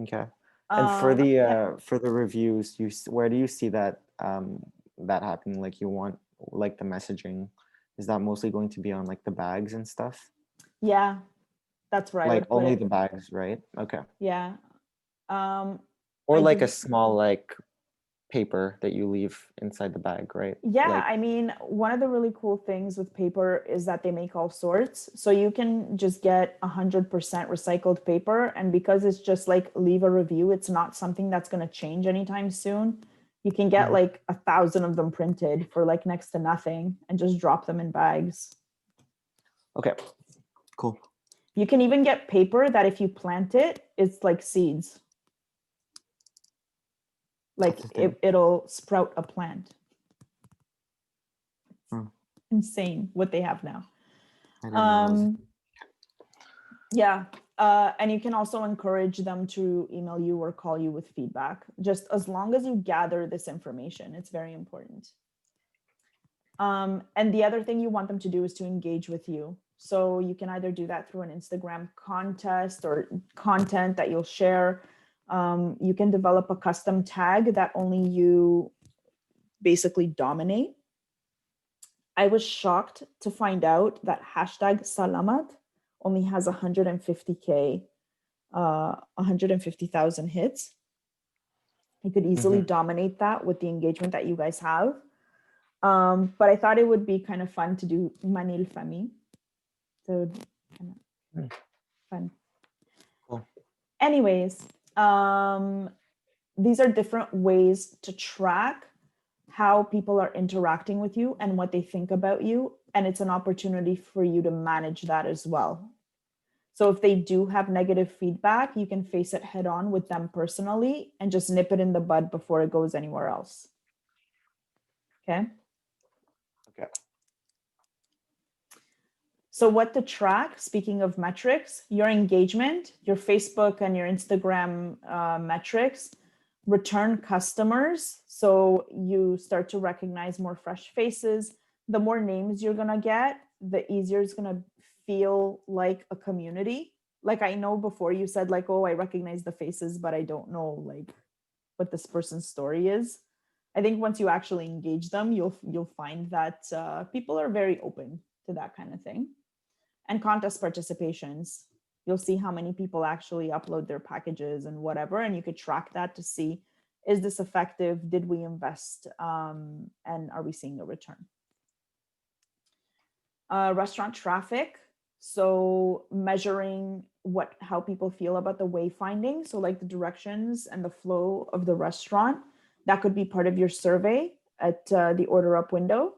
Okay. And Yeah. for the reviews, where do you see that that happening? Like you want like the messaging, is that mostly going to be on like the bags and stuff? Yeah, that's where I Like would put only it. the bags, right? Okay. Yeah. Um, Or I like a do. small like paper that you leave inside the bag, right? Yeah, Like I mean, one of the really cool things with paper is that they make all sorts. So you can just get 100% recycled paper. And because it's just like leave a review, it's not something that's going to change anytime soon. You can get like 1,000 of them printed for like next to nothing and just drop them in bags. okay, cool. You can even get paper that if you plant it, it's like seeds. Like That's the thing. it'll sprout a plant. Oh, Insane what they have now. I didn't know that was. Um, yeah. And you can also encourage them to email you or call you with feedback, just as long as you gather this information. It's very important. And the other thing you want them to do is to engage with you. So you can either do that through an Instagram contest or content that you'll share. You can develop a custom tag that only you basically dominate. I was shocked to find out that hashtag Salamat only has 150K, 150,000 hits. You could easily Mm-hmm. dominate that with the engagement that you guys have. But I thought it would be kind of fun to do Manille Famille. So kind of fun. Cool. Anyways, these are different ways to track how people are interacting with you and what they think about you. And it's an opportunity for you to manage that as well. So if they do have negative feedback, you can face it head on with them personally and just nip it in the bud before it goes anywhere else. Okay. Okay. So what to track, speaking of metrics, your engagement, your Facebook and your Instagram metrics, return customers. So you start to recognize more fresh faces. The more names you're going to get, the easier it's going to feel like a community. Like I know before you said like, oh, I recognize the faces, but I don't know like what this person's story is. I think once you actually engage them, you'll find that people are very open to that kind of thing. And contest participations, you'll see how many people actually upload their packages and whatever, and you could track that to see, is this effective, did we invest, and are we seeing a return. Restaurant traffic, so measuring how people feel about the wayfinding, so like the directions and the flow of the restaurant, that could be part of your survey at the order up window.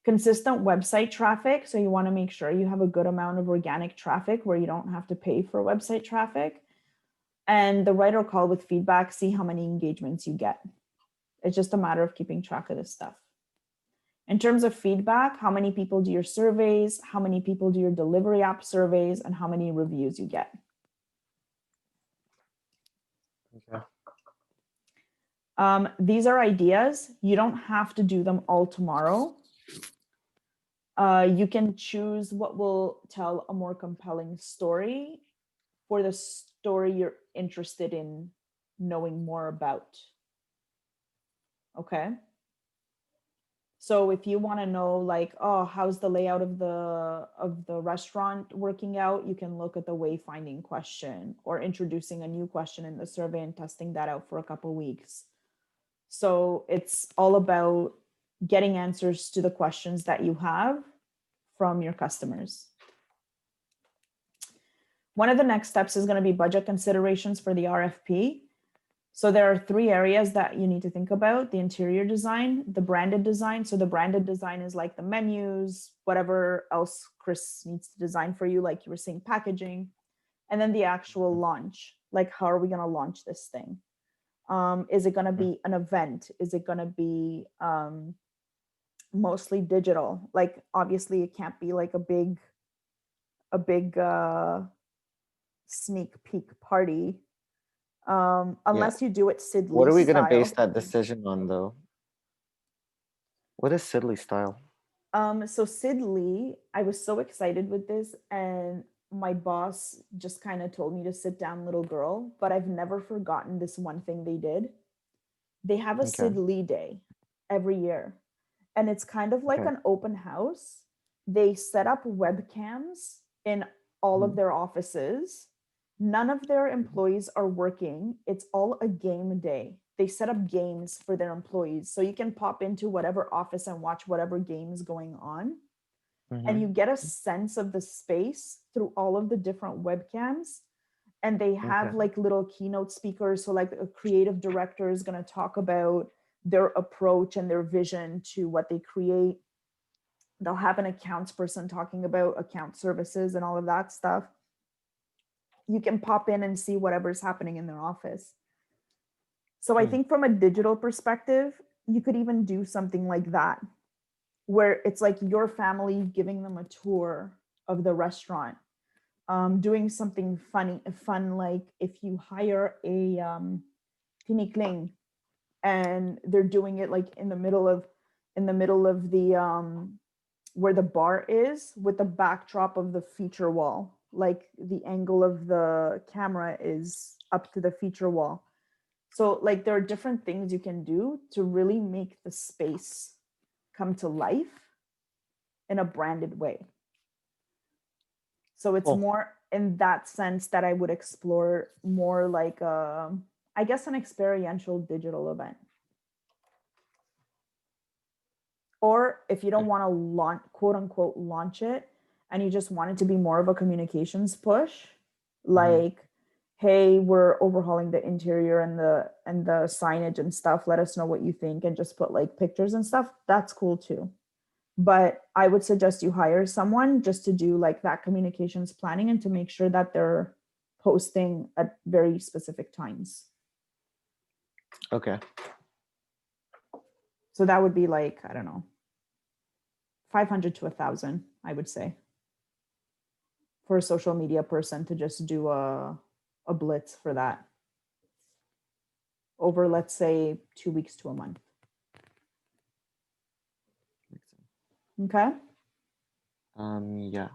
Consistent website traffic. So you want to make sure you have a good amount of organic traffic where you don't have to pay for website traffic. And the writer call with feedback, see how many engagements you get. It's just a matter of keeping track of this stuff. In terms of feedback, how many people do your surveys, how many people do your delivery app surveys, and how many reviews you get. Okay. These are ideas. You don't have to do them all tomorrow. You can choose what will tell a more compelling story for the story you're interested in knowing more about. Okay. So if you want to know like, oh, how's the layout of the restaurant working out, you can look at the wayfinding question or introducing a new question in the survey and testing that out for a couple weeks. So it's all about getting answers to the questions that you have from your customers. One of the next steps is going to be budget considerations for the RFP. So there are 3 areas that you need to think about: the interior design, the branded design. So the branded design is like the menus, whatever else Chris needs to design for you, like you were saying, packaging, and then the actual launch, like how are we going to launch this thing? Is it going to be an event? Is it going to be mostly digital? Like obviously it can't be like a big sneak peek party, Yeah. unless you do it Sid What Lee are we gonna base style. that decision on, though? What is Sidley style? So Sid Lee, I was so excited with this, and my boss just kind of told me to sit down, little girl. But I've never forgotten this one thing they did. They have a Okay. Sid Lee Day every year, and it's kind of like Okay. an open house. They set up webcams in all of Mhm. their offices. None of their Mhm. employees are working. It's all a game day. They set up games for their employees. So you can pop into whatever office and watch whatever game is going on. And you Mhm. get a sense of the space through all of the different webcams. And they have Okay. like little keynote speakers. So, like, a creative director is going to talk about their approach and their vision to what they create. They'll have an accounts person talking about account services and all of that stuff. You can pop in and see whatever's happening in their office. So I think from a digital perspective, you could even do something like that, where it's like your family giving them a tour of the restaurant, doing something fun, like if you hire a tinikling and they're doing it like in the middle of in the middle of the where the bar is, with the backdrop of the feature wall. Like the angle of the camera is up to the feature wall. So like there are different things you can do to really make the space come to life in a branded way. So it's Cool. more in that sense that I would explore more like I guess an experiential digital event. Or if you don't want to launch, quote unquote, launch it, and you just want it to be more of a communications push, Mhm. like, hey, we're overhauling the interior and the signage and stuff. Let us know what you think, and just put like pictures and stuff. That's cool too. But I would suggest you hire someone just to do like that communications planning and to make sure that they're posting at very specific times. Okay. So that would be like, I don't know, 500 to 1,000, I would say, for a social media person to just do a blitz for that over, let's say, 2 weeks to a month. Makes sense. Okay. Yeah.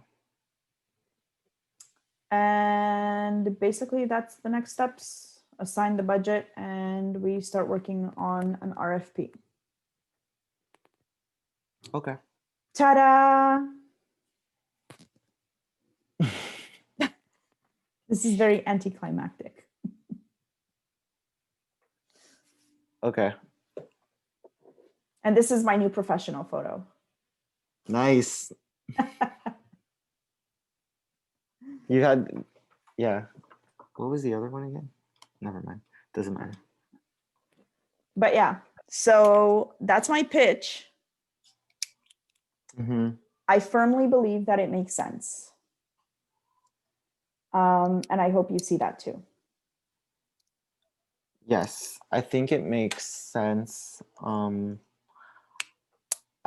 And basically, that's the next steps. Assign the budget, and we start working on an RFP. Okay. Ta-da! This is very anticlimactic. Okay. And this is my new professional photo. Nice. You had, yeah. What was the other one again? Never mind. Doesn't matter. But yeah, so that's my pitch. Mm-hmm. I firmly believe that it makes sense. And I hope you see that too. Yes, I think it makes sense. I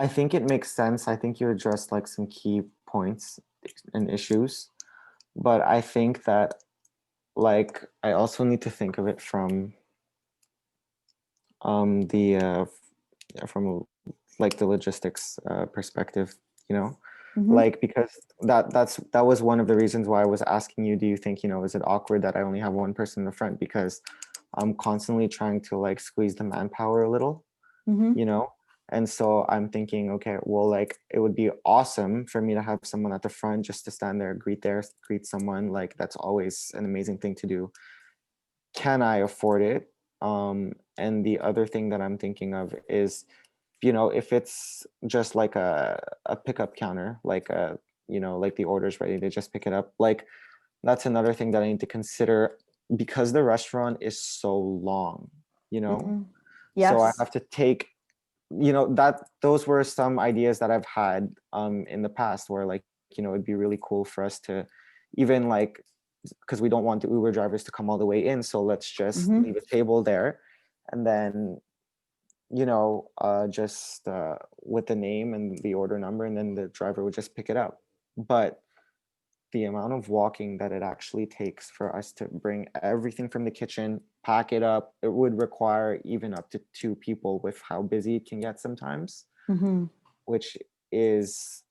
think it makes sense. I think you addressed like some key points and issues, but I think that like I also need to think of it the from like the logistics perspective, you know, Mm-hmm. like because that was one of the reasons why I was asking you, do you think, you know, is it awkward that I only have one person in the front, because I'm constantly trying to like squeeze the manpower a little, Mm-hmm. you know. And so I'm thinking, okay, well, like it would be awesome for me to have someone at the front just to stand there, greet someone. Like that's always an amazing thing to do. Can I afford it? And the other thing that I'm thinking of is, you know, if it's just like a pickup counter, like a, you know, like the order's ready, they just pick it up. Like that's another thing that I need to consider, because the restaurant is so long, you know. Mm-hmm. So I Yes. have to take, you know, that those were some ideas that I've had in the past, where like, you know, it'd be really cool for us to even like, because we don't want the Uber drivers to come all the way in, so let's just Mm-hmm. leave a table there, and then, you know, just with the name and the order number, and then the driver would just pick it up. But the amount of walking that it actually takes for us to bring everything from the kitchen, pack it up, it would require even up to 2 people with how busy it can get sometimes, Mm-hmm. which is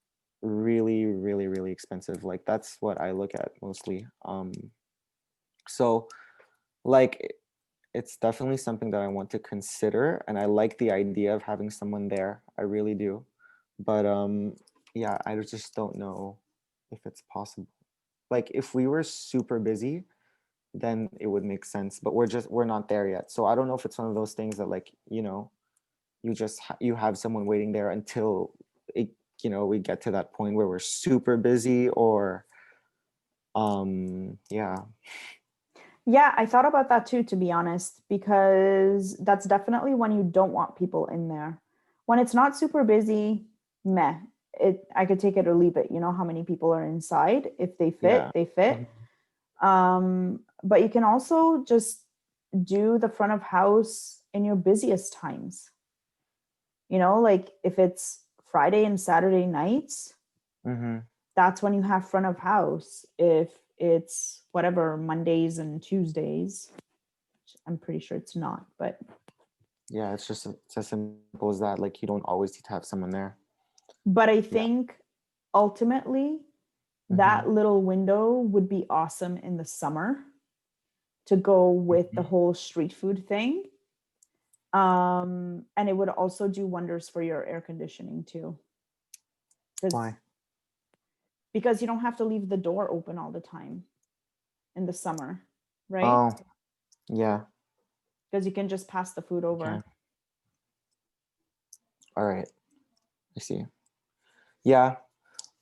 really, really, really expensive. Like that's what I look at mostly. So like it's definitely something that I want to consider, and I like the idea of having someone there. I really do. But yeah, I just don't know if it's possible. Like if we were super busy, then it would make sense, but we're not there yet. So I don't know if it's one of those things that, like, you know, you just you have someone waiting there until it, you know, we get to that point where we're super busy, or yeah. Yeah, I thought about that too, to be honest, because that's definitely when you don't want people in there. When it's not super busy, meh. I could take it or leave it. You know how many people are inside. If they Yeah. fit, they fit. Mhm. But you can also just do the front of house in your busiest times. You know, like if it's Friday and Saturday nights, Mhm. that's when you have front of house. If it's whatever, Mondays and Tuesdays, I'm pretty sure it's not, but Yeah, it's as simple as that. Like you don't always need to have someone there. But I Yeah. think ultimately Mm-hmm. that little window would be awesome in the summer to go with the Mm-hmm. whole street food thing. And it would also do wonders for your air conditioning too. Because Why? because you don't have to leave the door open all the time in the summer, right? Oh, yeah. Because you can just pass the food Okay. over. All right. I see. Yeah.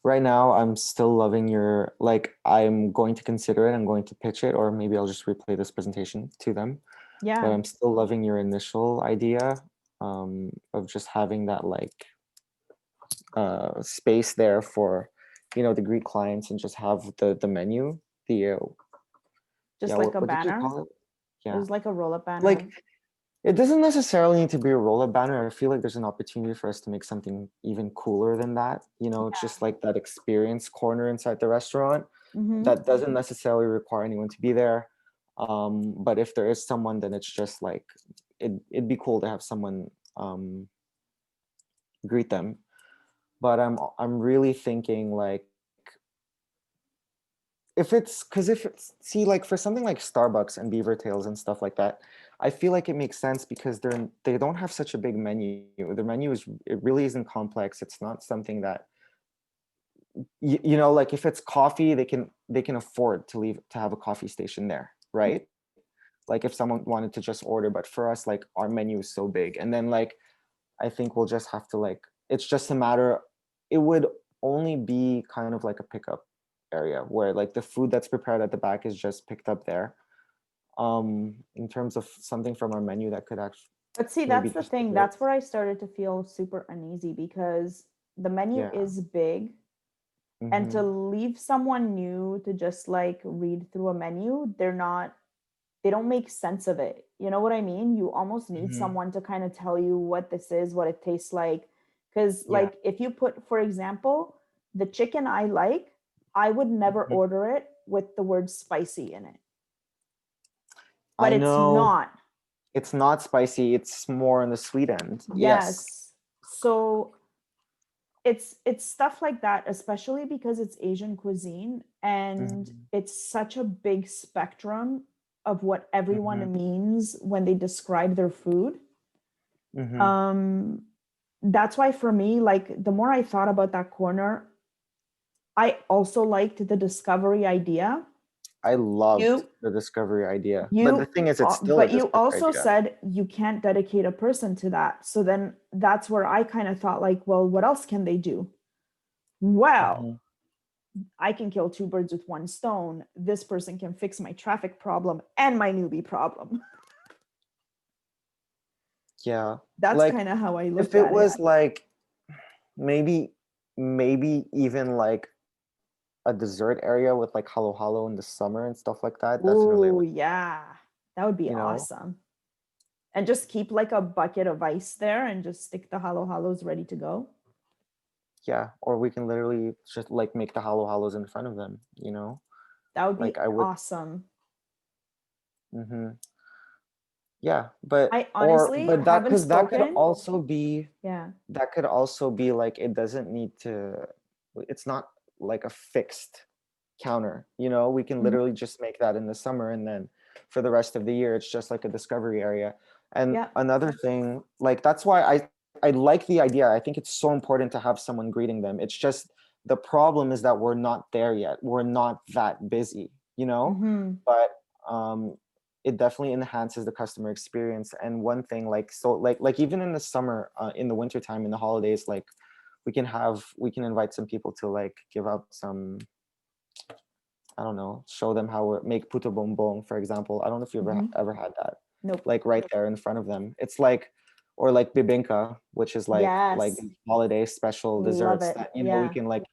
Right now, I'm still loving your, like, I'm going to consider it. I'm going to pitch it, or maybe I'll just replay this presentation to them. But Yeah, I'm still loving your initial idea of just having that, like, space there for, the Greek clients and just have the menu, the, just yeah, like a what did you banner. call it? Yeah. There's like a roll up Like, banner. it doesn't necessarily need to be a roll-up banner. I feel like there's an opportunity for us to make something even cooler than that. It's just like that experience corner inside the restaurant Mm-hmm. that doesn't necessarily require anyone to be there. But if there is someone, then it's just like it'd be cool to have someone greet them. But I'm really thinking like if it's see like for something like Starbucks and Beaver Tails and stuff like that, I feel like it makes sense because they don't have such a big menu. The menu it really isn't complex. It's not something that like if it's coffee, they can afford to have a coffee station there, right? Like if someone wanted to just order, but for us, like our menu is so big, and then like I think we'll just have to like it's just a matter. It would only be kind of like a pickup area where like the food that's prepared at the back is just picked up there. In terms of something from our menu that could actually But see, maybe that's the just thing. dessert. That's where I started to feel super uneasy because the menu Yeah. is big. And to Mm-hmm. leave someone new to just like read through a menu, they don't make sense of it. You know what I mean? You almost need Mm-hmm. someone to kind of tell you what this is, what it tastes like. Because, Yeah. like, if you put, for example, the chicken I like, I would never Mhm. order it with the word spicy in it, but I it's know not. it's not spicy. It's more on the sweet end. Yes. Yes. So it's stuff like that, especially because it's Asian cuisine and Mm-hmm. it's such a big spectrum of what Mm-hmm. everyone means when they describe their food. Mm-hmm. um that's why for me, like, the more I thought about that corner, I also liked the discovery idea. I loved you the discovery idea, but the you thing is, it's still a but you discovery also idea. said you can't dedicate a person to that, so then that's where I kind of thought, like, well, what else can they do? Well, Mm-hmm. I can kill two birds with one stone. This person can fix my traffic problem and my newbie problem. Yeah, That's like kind of how I if looked it at it. was like maybe even like a dessert area with like halo halo in the summer and stuff like that. That's really Oh, like yeah. That would be you know awesome. And just keep like a bucket of ice there and just stick the halo halos ready to go. yeah. Or we can literally just like make the halo halos in front of them. That would Like be I would. awesome. Hmm. Yeah, but I or honestly but that haven't because spoken. that Yeah. could also be like it doesn't need to. It's not like a fixed counter. We can Mhm. literally just make that in the summer, and then for the rest of the year, it's just like a discovery area. And Yeah. another thing, like that's why I like the idea. I think it's so important to have someone greeting them. It's just the problem is that we're not there yet. We're not that busy, Hmm. but it definitely enhances the customer experience. And one thing, like so, like even in the summer, in the winter time, in the holidays, like we can invite some people to like give out some, I don't know, show them how we make puto bonbon, for example. I don't know if you've Hmm. ever had that, Nope. like right there in front of them. It's like, or like bibinka, which is like Yes. holiday special Love desserts it. that we Yeah. can like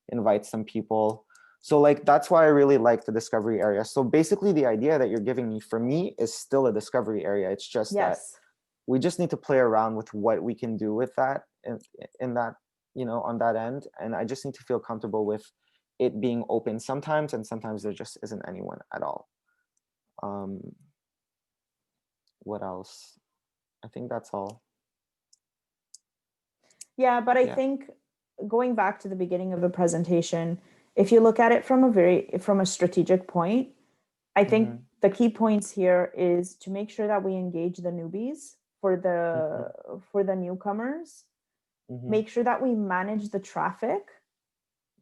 invite some people. So like that's why I really like the discovery area. So basically, the idea that you're giving me for me is still a discovery area. It's just that Yes. we just need to play around with what we can do with that in that on that end, and I just need to feel comfortable with it being open sometimes, and sometimes there just isn't anyone at all. um what else? I think that's all. Yeah, but I Yeah. think going back to the beginning of the presentation, if you look at it from a strategic point, I think Mm-hmm. the key points here is to make sure that we engage the newbies Mm-hmm. for the newcomers, Mm-hmm. make sure that we manage the traffic.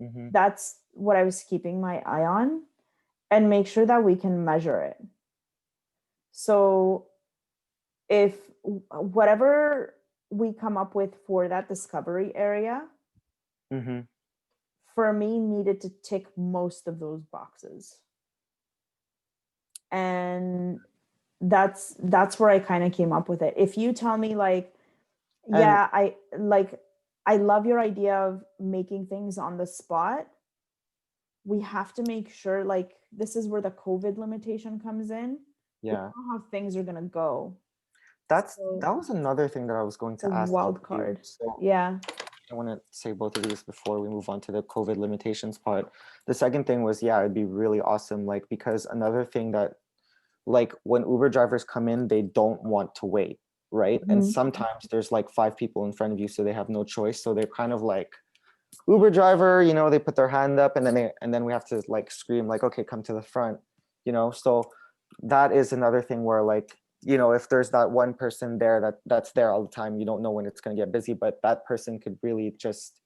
Mm-hmm. That's what I was keeping my eye on, and make sure that we can measure it. So if whatever we come up with for that discovery area, Mm-hmm. for me, needed to tick most of those boxes. And that's where I kind of came up with it. If you tell me like, And yeah, I love your idea of making things on the spot, we have to make sure, like, this is where the COVID limitation comes in. We yeah, don't know how things are gonna go. that So was another thing that I was going it's a to ask wild you. card. So Yeah. I want to say both of these before we move on to the COVID limitations part. The second thing was, yeah, it'd be really awesome, like, because another thing that, like, when Uber drivers come in, they don't want to wait, right? And Mhm. sometimes there's like five people in front of you, so they have no choice. So they're kind of like, Uber driver, they put their hand up, and then we have to like scream like, okay, come to the front, So that is another thing where, like, if there's that one person there that's there all the time, you don't know when it's going to get busy, but that person could really just,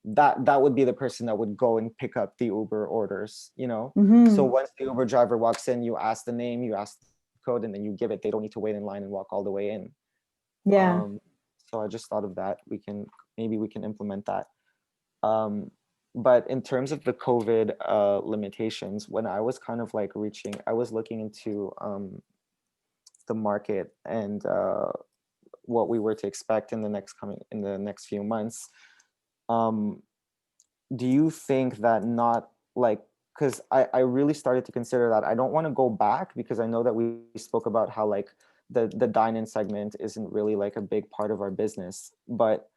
that would be the person that would go and pick up the Uber orders. So Mhm. once the Uber driver walks in, you ask the name, you ask the code, and then you give it. They don't need to wait in line and walk all the way in. Yeah. um so I just thought of that. Maybe we can implement that. um, but in terms of the COVID limitations, when I was kind of like I was looking into the market and what we were to expect in the next few months. Um, do you think that, not like, because I really started to consider that I don't want to go back, because I know that we spoke about how, like, the dine-in segment isn't really like a big part of our business, but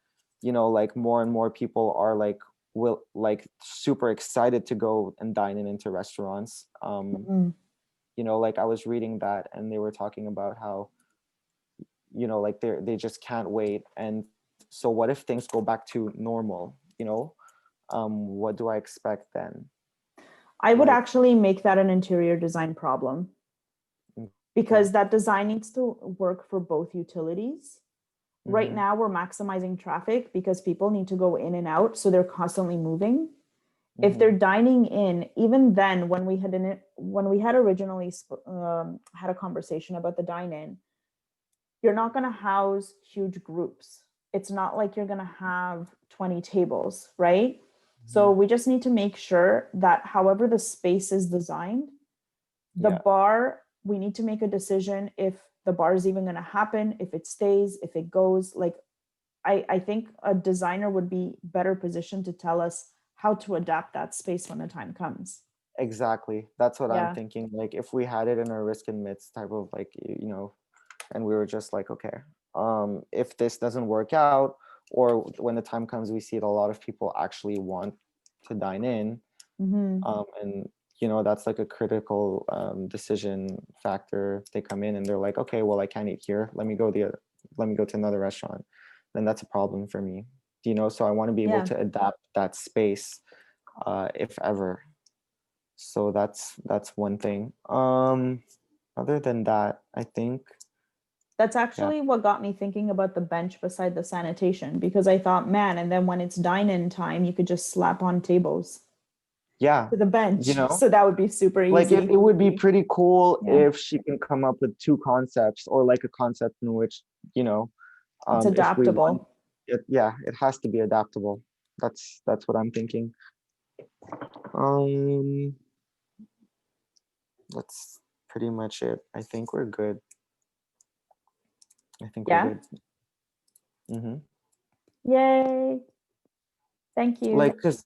like, more and more people are like, will like super excited to go and dine in into restaurants. Mhm. Like, I was reading that, and they were talking about how, like, they just can't wait. And so what if things go back to normal? What do I expect then? I would Like, actually make that an interior design problem, okay. because that design needs to work for both utilities. Right Mm-hmm. now, we're maximizing traffic because people need to go in and out, so they're constantly moving. If they're Mm-hmm. dining in, even then, when we had originally had a conversation about the dine in, you're not going to house huge groups. It's not like you're going to have 20 tables, right? Mm-hmm. So we just need to make sure that however the space is designed, the Yeah, bar, we need to make a decision if the bar is even going to happen, if it stays, if it goes. Like, I think a designer would be better positioned to tell us how to adapt that space when the time comes. exactly. That's what I'm Yeah. thinking. Like, if we had it in a risk and midst type of, like, and we were just like, okay, if this doesn't work out, or when the time comes, we see that a lot of people actually want to dine in, Mm-hmm. and that's like a critical decision factor. They come in and they're like, okay, well, I can't eat here. Let me go to another restaurant. Then that's a problem for me. So I want to be able Yeah. to adapt that space, if ever. So that's one thing. Other than that, I think, That's yeah, actually what got me thinking about the bench beside the sanitation, because I thought, man, and then when it's dine in time, you could just slap on tables yeah, to the you bench. know, So that would be super like, easy. it would be pretty cool Yeah. if she can come up with two concepts, or like a concept in which, you know, It's if we want adaptable. it, yeah, it has to be adaptable. That's what I'm thinking. Um, that's pretty much it. I think we're good. I think we're Yeah. good. Hmm. Yay. Thank you. Like, because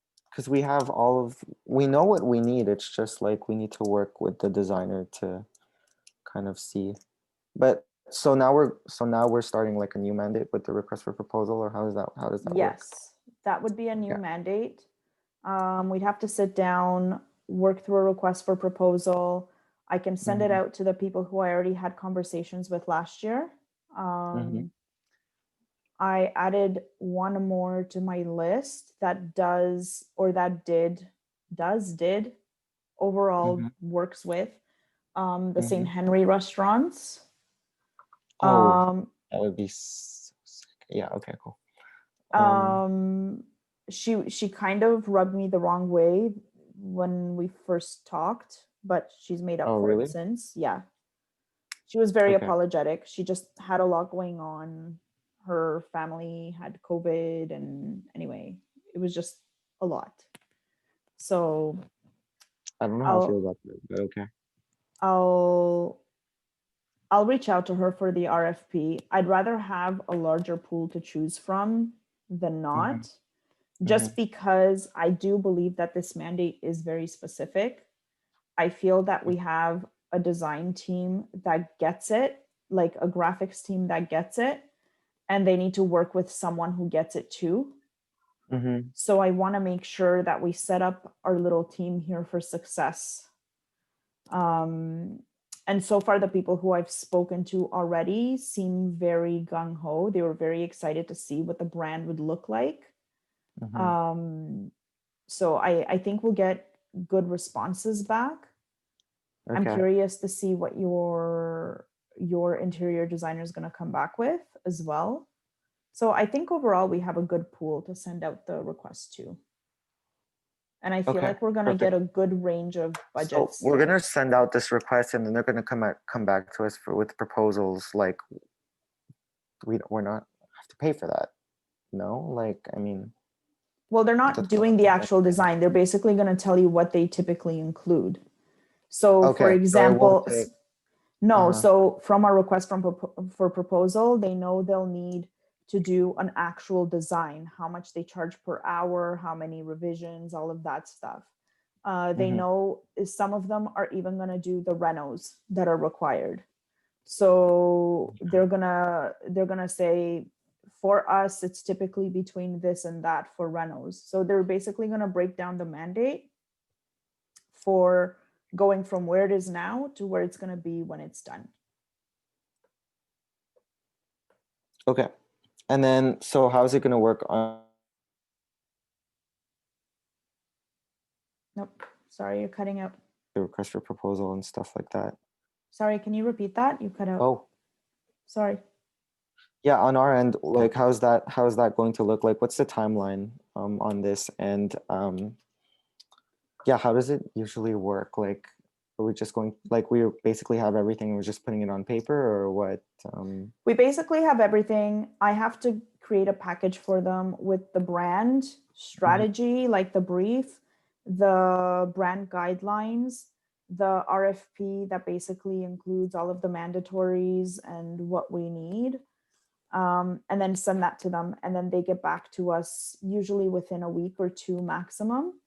we know what we need. It's just like we need to work with the designer to kind of see. But so now we're starting like a new mandate with the request for proposal, or how does that work? Yes, that would be a new Yeah. mandate. We'd have to sit down, work through a request for proposal. I can send it Hmm. out to the people who I already had conversations with last year. Mm-hmm. I added one more to my list that does or that did overall Mm-hmm. works with the St. Mm-hmm. Henry restaurants. Oh, Um, that would be sick. Yeah. Okay. Cool. Um. um, she kind of rubbed me the wrong way when we first talked, but she's made up Oh, for it really? since. Yeah, she was very Okay. apologetic. She just had a lot going on. Her family had COVID, and anyway, it was just a lot. So I don't know how I feel I'll about that, but okay. I'll I'll reach out to her for the RFP. I'd rather have a larger pool to choose from than Mm-hmm. not, Mm-hmm. just because I do believe that this mandate is very specific. I feel that we have a design team that gets it, like a graphics team that gets it, and they need to work with someone who gets it too. Mm-hmm. So I want to make sure that we set up our little team here for success. Um, and so far, the people who I've spoken to already seem very gung ho. They were very excited to see what the brand would look like. Mm-hmm. Um, so I think we'll get good responses back. I'm Okay. curious to see what your interior designer is going to come back with as well. So I think overall we have a good pool to send out the request to. And I feel Okay. like we're going to get Perfect. a good range of So budgets we're there. gonna send out this request, and then they're gonna come back to us for with proposals. Like we're not have to pay for that. No, like I mean Well, they're not that's what doing the I'm actual saying. design. They're basically going to tell you what they typically include. So, for Okay, so it won't example, take. no, Uh-huh. so from our request for proposal, they know they'll need to do an actual design, how much they charge per hour, how many revisions, all of that stuff. They Mm-hmm. know some of them are even going to do the renos that are required. So they're gonna say, for us it's typically between this and that for renos. So they're basically gonna break down the mandate for going from where it is now to where it's gonna be when it's done. Okay, and then so how's it gonna work on Nope. Sorry, you're cutting out. the request for proposal and stuff like that? Sorry, can you repeat that? You cut out. Oh, Sorry. yeah, on our end, like how's that going to look like? What's the timeline on this? And yeah, how does it usually work? Like, are we just going like we basically have everything, we're just putting it on paper or what? We basically have everything. I have to create a package for them with the brand Mhm. strategy, like the brief, the brand guidelines, the RFP that basically includes all of the mandatories and what we need, and then send that to them. And then they get back to us usually within a week or two maximum.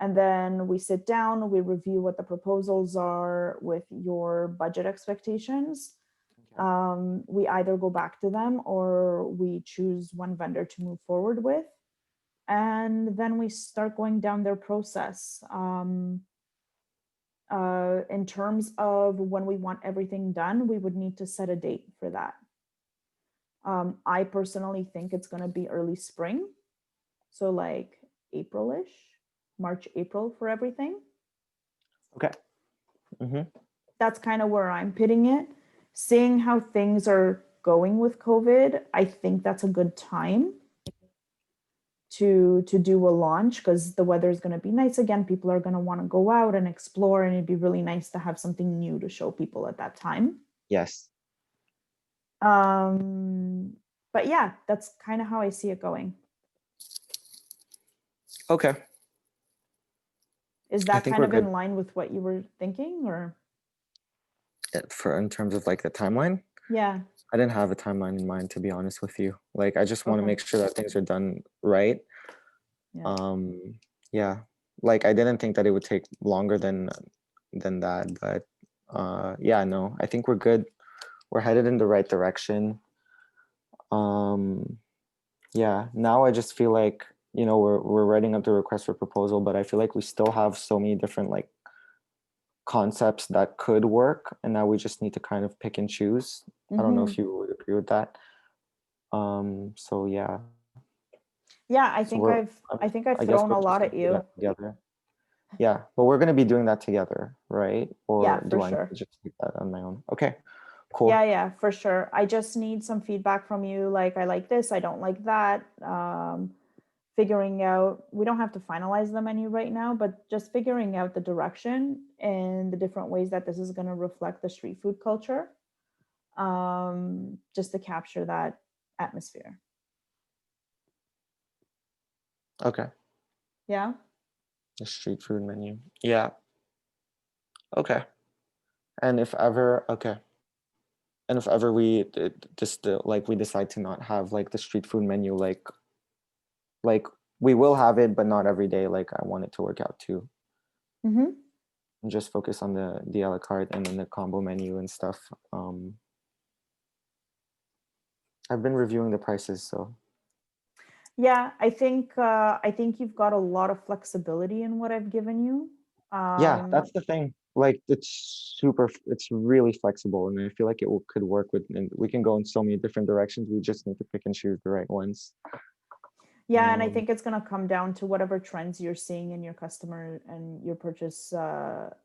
And then we sit down, we review what the proposals are with your budget expectations. Okay. We either go back to them or we choose one vendor to move forward with. And then we start going down their process. In terms of when we want everything done, we would need to set a date for that. I personally think it's going to be early spring. So, like April ish, March, April for everything. Okay. Mm-hmm. That's kind of where I'm pitting it. Seeing how things are going with COVID, I think that's a good time to do a launch because the weather is going to be nice again. People are going to want to go out and explore, and it'd be really nice to have something new to show people at that time. Yes. Um, but yeah, that's kind of how I see it going. Okay. Is I that think kind we're of good in line with what you were thinking, or? for in terms of like the timeline. Yeah. I didn't have a timeline in mind, to be honest with you. Like, I just want to Okay. make sure that things are done right. Yeah. Um, yeah, like I didn't think that it would take longer than that, but yeah, no, I think we're good. We're headed in the right direction. Um, yeah, now I just feel like, we're writing up the request for proposal, but I feel like we still have so many different like concepts that could work, and now we just need to kind of pick and choose. I don't know Mm-hmm. if you would agree with that. So yeah. Yeah, So we're I think I've I guess thrown we're a just lot gonna at do you. that together. Yeah, but we're gonna be doing that together, right? Yeah, Or for do I need to sure. just take that on my own? Okay, Yeah, cool. yeah, for sure. I just need some feedback from you. Like, I like this, I don't like that. Figuring out, we don't have to finalize the menu right now, but just figuring out the direction and the different ways that this is going to reflect the street food culture, just to capture that atmosphere. Okay, Yeah. the street food menu. Yeah, okay. And if ever, okay. And if ever just like we decide to not have like the street food menu, like we will have it, but not every day. Like I want it to work out too, Mm-hmm. and just focus on the a la carte and then the combo menu and stuff. I've been reviewing the prices, so Yeah, I think you've got a lot of flexibility in what I've given you. yeah, Um, that's the thing. Like it's really flexible, and I feel like could work with, and we can go in so many different directions. We just need to pick and choose the right ones. Yeah, and I Um, think it's going to come down to whatever trends you're seeing in your customer and your purchase,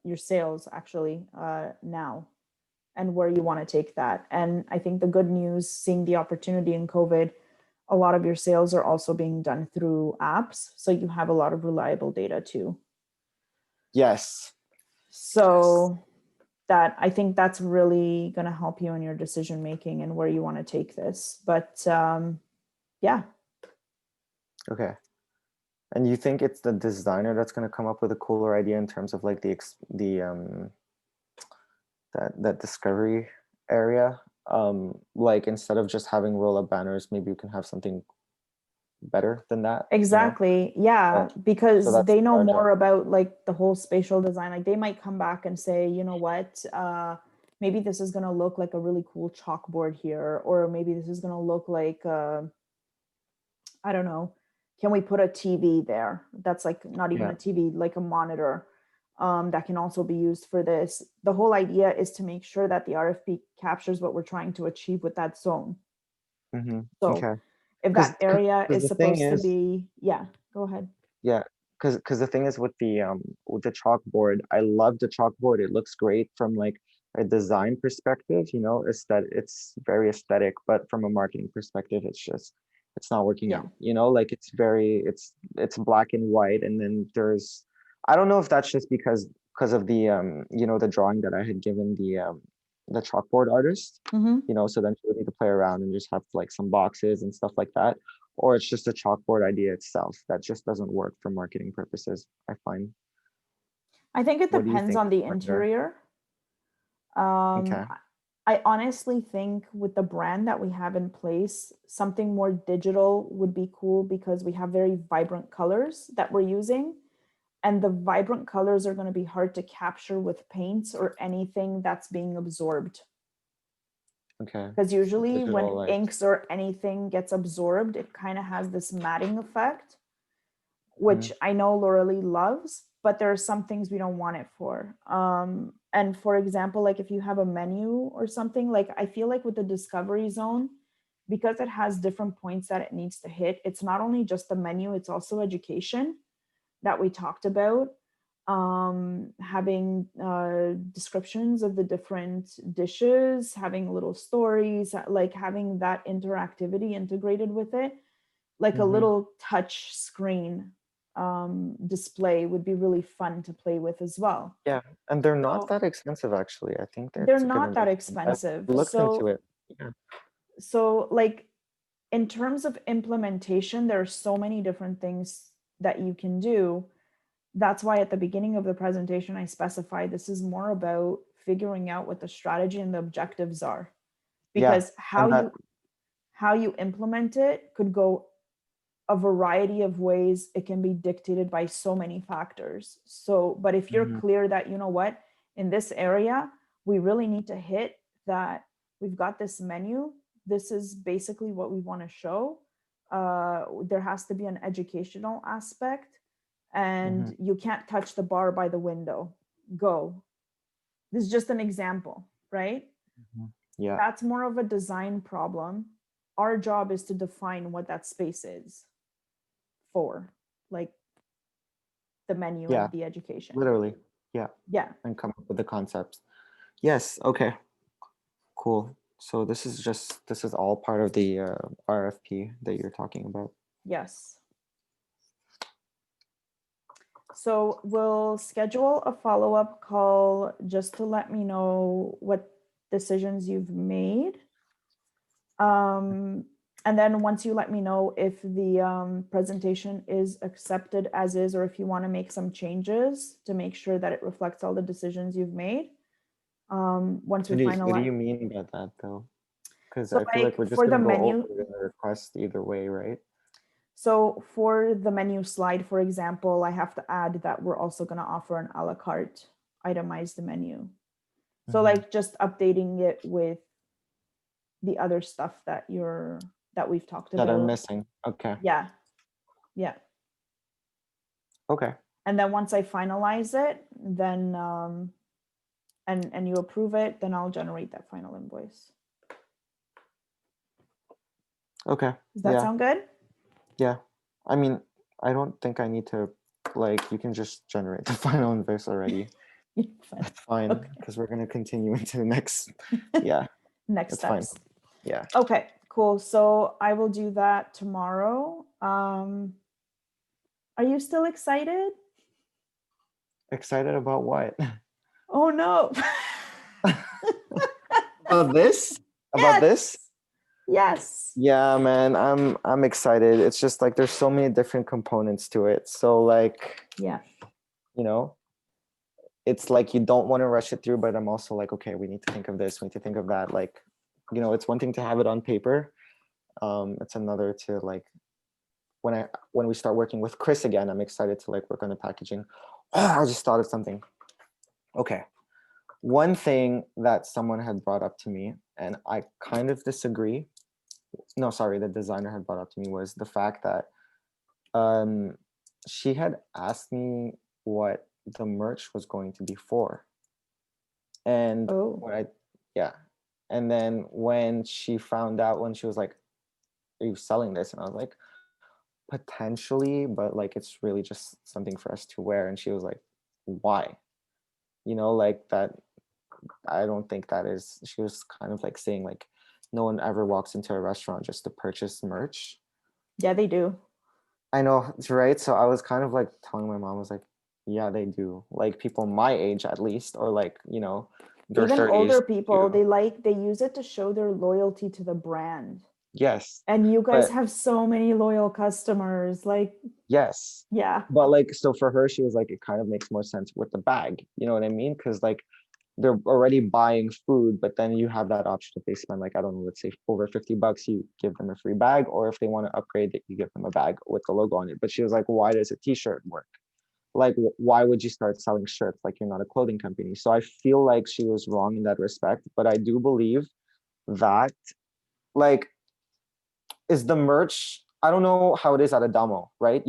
your sales actually now, and where you want to take that. And I think the good news, seeing the opportunity in COVID, a lot of your sales are also being done through apps. So you have a lot of reliable data too. yes, yes. So that I think that's really going to help you in your decision making and where you want to take this. But yeah, Okay. And you think it's the designer that's going to come up with a cooler idea in terms of like the that discovery area? Like instead of just having roll up banners, maybe you can have something better than that, you know? exactly. Yeah, So because that's they know our job. more about like the whole spatial design. Like they might come back and say, you know what, maybe this is going to look like a really cool chalkboard here, or maybe this is going to look like, I don't know, can we put a TV there? That's like not even Yeah. a TV, like a monitor, that can also be used for this. The whole idea is to make sure that the RFP captures what we're trying to achieve with that zone. Mm-hmm. So Okay. if Because that area is the thing supposed to is, be, yeah, go ahead. yeah, because the thing is with the chalkboard, I love the chalkboard. It looks great from like a design perspective, you know, it's very aesthetic, but from a marketing perspective, it's not working Yeah. out, you know, like it's black and white, and then there's I don't know if that's just because of the you know, the drawing that I had given the chalkboard artist, Mm-hmm. you know, so then she would need to play around and just have like some boxes and stuff like that, or it's just a chalkboard idea itself that just doesn't work for marketing purposes, I find. I think it What do you depends think on is the going there? interior. Um, Okay. I honestly think with the brand that we have in place, something more digital would be cool because we have very vibrant colors that we're using. And the vibrant colors are going to be hard to capture with paints or anything that's being absorbed. Okay. Because So usually when digital lights. inks or anything gets absorbed, it kind of has this matting effect, Hmm. which I know Lauralee loves, but there are some things we don't want it for. And for example, like if you have a menu or something, like I feel like with the discovery zone, because it has different points that it needs to hit, it's not only just the menu, it's also education that we talked about. Having descriptions of the different dishes, having little stories, like having that interactivity integrated with it, like a Hmm. little touch screen display would be really fun to play with as well. Yeah, and they're not So that expensive actually. I think they're that's a good not that investment. I expensive. looked into So it. Yeah. like in terms of implementation, there are so many different things that you can do. That's why at the beginning of the presentation, I specified this is more about figuring out what the strategy and the objectives are, Yeah. because And that how you implement it could go a variety of ways. It can be dictated by so many factors. So, but if you're mhm, clear that, you know what, in this area, we really need to hit that, we've got this menu, this is basically what we want to show. There has to be an educational aspect, mhm. and you can't touch the bar by the window. Go. This is just an example, right? Yeah. That's more of a design problem. Our job is to define what that space is for, like the menu Yeah. and the education. Literally. Yeah. Yeah. And come up with the concepts. Yes. Okay. Cool. So this is all part of the RFP that you're talking about. Yes. So we'll schedule a follow-up call just to let me know what decisions you've made. And then once you let me know if the presentation is accepted as is, or if you want to make some changes to make sure that it reflects all the decisions you've made. Once we What do finalize. you mean by that though? Because So I feel like like we're just for the gonna go over menu, the request either way, right? so for the menu slide, for example, I have to add that we're also going to offer an a la carte itemized menu. So like just updating it with the other stuff that we've talked That are about. missing. Okay. Yeah. Yeah. Okay. And then once I finalize it, then and you approve it, then I'll generate that final invoice. Okay. Does that sound good? Yeah. I mean, I don't think I need to, like, you can just generate the final invoice already. That's fine, Okay. because we're gonna continue into the next. Yeah. Next That's fine. steps. Yeah. Okay, cool. So I will do that tomorrow. Are you still excited? Excited about what? Oh no. About this? About this? Yes. Yeah, man, I'm excited. It's just like there's so many different components to it. So like, Yeah. you know, it's like you don't want to rush it through, but I'm also like, okay, we need to think of this, we need to think of that. Like, you know, it's one thing to have it on paper. It's another to like when we start working with Chris again, I'm excited to like work on the packaging. Oh, I just thought of something. Okay. One thing that someone had brought up to me, and I kind of disagree. No, sorry, the designer had brought up to me was the fact that she had asked me what the merch was going to be for. And Oh. when yeah. And then when she found out, when she was like, are you selling this? And I was like, potentially, but like it's really just something for us to wear. And she was like, why? You know, like that, I don't think that is, she was kind of like saying like, no one ever walks into a restaurant just to purchase merch. Yeah, they do. I know, right? So I was kind of like telling my mom, I was like, yeah, they do. Like people my age at least, or like, you know, their Even 30s older people, do. they use it to show their loyalty to the brand. Yes. And you guys But have so many loyal customers. Like, yes. yeah. But like, so for her, she was like, it kind of makes more sense with the bag. You know what I mean? Because like they're already buying food, but then you have that option if they spend like, I don't know, let's say over $50, you give them a free bag, or if they want to upgrade it, you give them a bag with the logo on it. But she was like, why does a t-shirt work? Like, why would you start selling shirts? Like, you're not a clothing company. So I feel like she was wrong in that respect, but I do believe that like is the merch, I don't know how it is at a demo, right?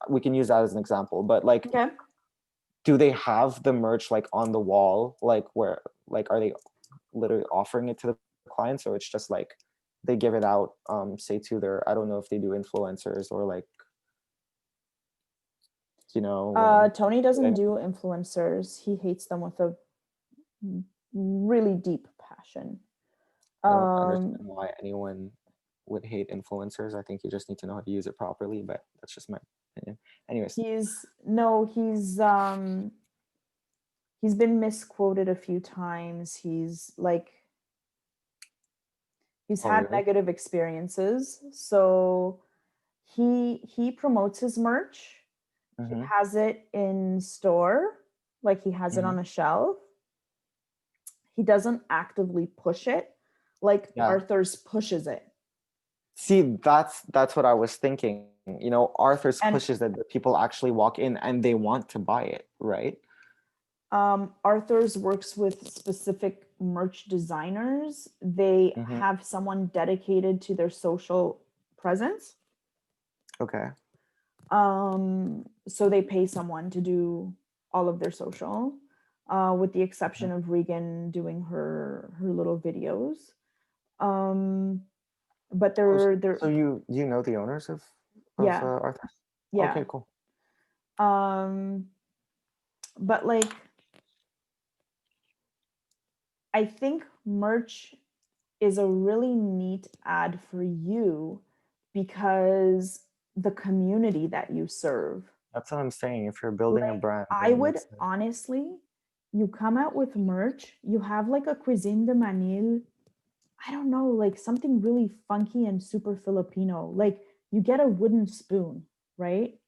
We can use that as an example, but like, Okay. do they have the merch like on the wall, like where, like, are they literally offering it to the clients, or it's just like they give it out, say to their, I don't know if they do influencers or like, you know, Tony doesn't do influencers. He hates them with a really deep passion. I don't understand Um, why anyone would hate influencers. I think you just need to know how to use it properly, but that's just my opinion. Anyways. He's been misquoted a few times. He's Oh, had really? negative experiences. So he promotes his merch. He Mm-hmm. has it in store, like he has it Mm-hmm. on a shelf. He doesn't actively push it like Yeah. Arthur's pushes it. See, that's what I was thinking. You know, Arthur's And pushes that the people actually walk in and they want to buy it, right? Arthur's works with specific merch designers. They Mm-hmm. have someone dedicated to their social presence. Okay. So they pay someone to do all of their social. with the exception of Regan doing her little videos. Um, but Oh, they're so you know the owners of yeah, Arthur's? yeah. Okay, cool. Um, but like I think merch is a really neat ad for you because the community that you serve. That's what I'm saying. If you're building a Like brand, then I it would makes sense. honestly, you come out with merch, you have like a Cuisine de Manille, I don't know, like something really funky and super Filipino. Like you get a wooden spoon, right?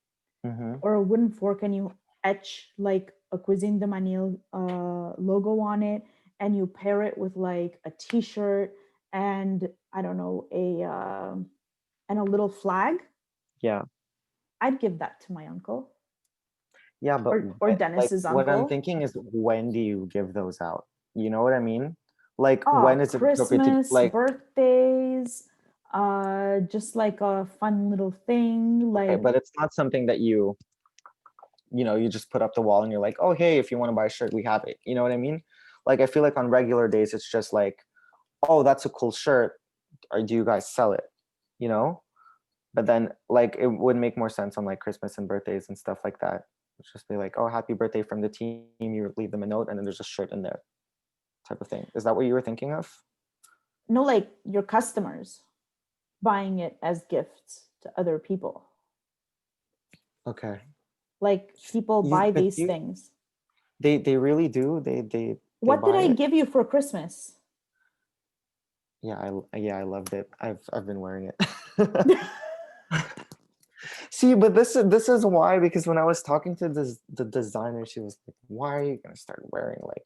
Mm-hmm. Or a wooden fork and you etch like a Cuisine de Manille logo on it and you pair it with like a t-shirt and I don't know, and a little flag. Yeah. I'd give that to my uncle Yeah, but or like Dennis's what I'm uncle. thinking is, when do you give those out? You know what I mean? Like, when Oh, is it appropriate to Christmas, like? birthdays, just like a fun little thing. Okay, Like, but it's not something that you just put up the wall and you're like, oh hey, if you want to buy a shirt, we have it. You know what I mean? Like, I feel like on regular days, it's just like, oh, that's a cool shirt. Or do you guys sell it? You know? But then like it would make more sense on like Christmas and birthdays and stuff like that. It's just be like, oh, happy birthday from the team. You leave them a note, and then there's a shirt in there, type of thing. Is that what you were thinking of? no, like your customers buying it as gifts to other people. Okay. Like people buy But these things. they really do. They What did buy I it. give you for Christmas? Yeah, I loved it. I've been wearing it. See, but this is why, because when I was talking to the designer, she was like, "Why are you gonna start wearing, like,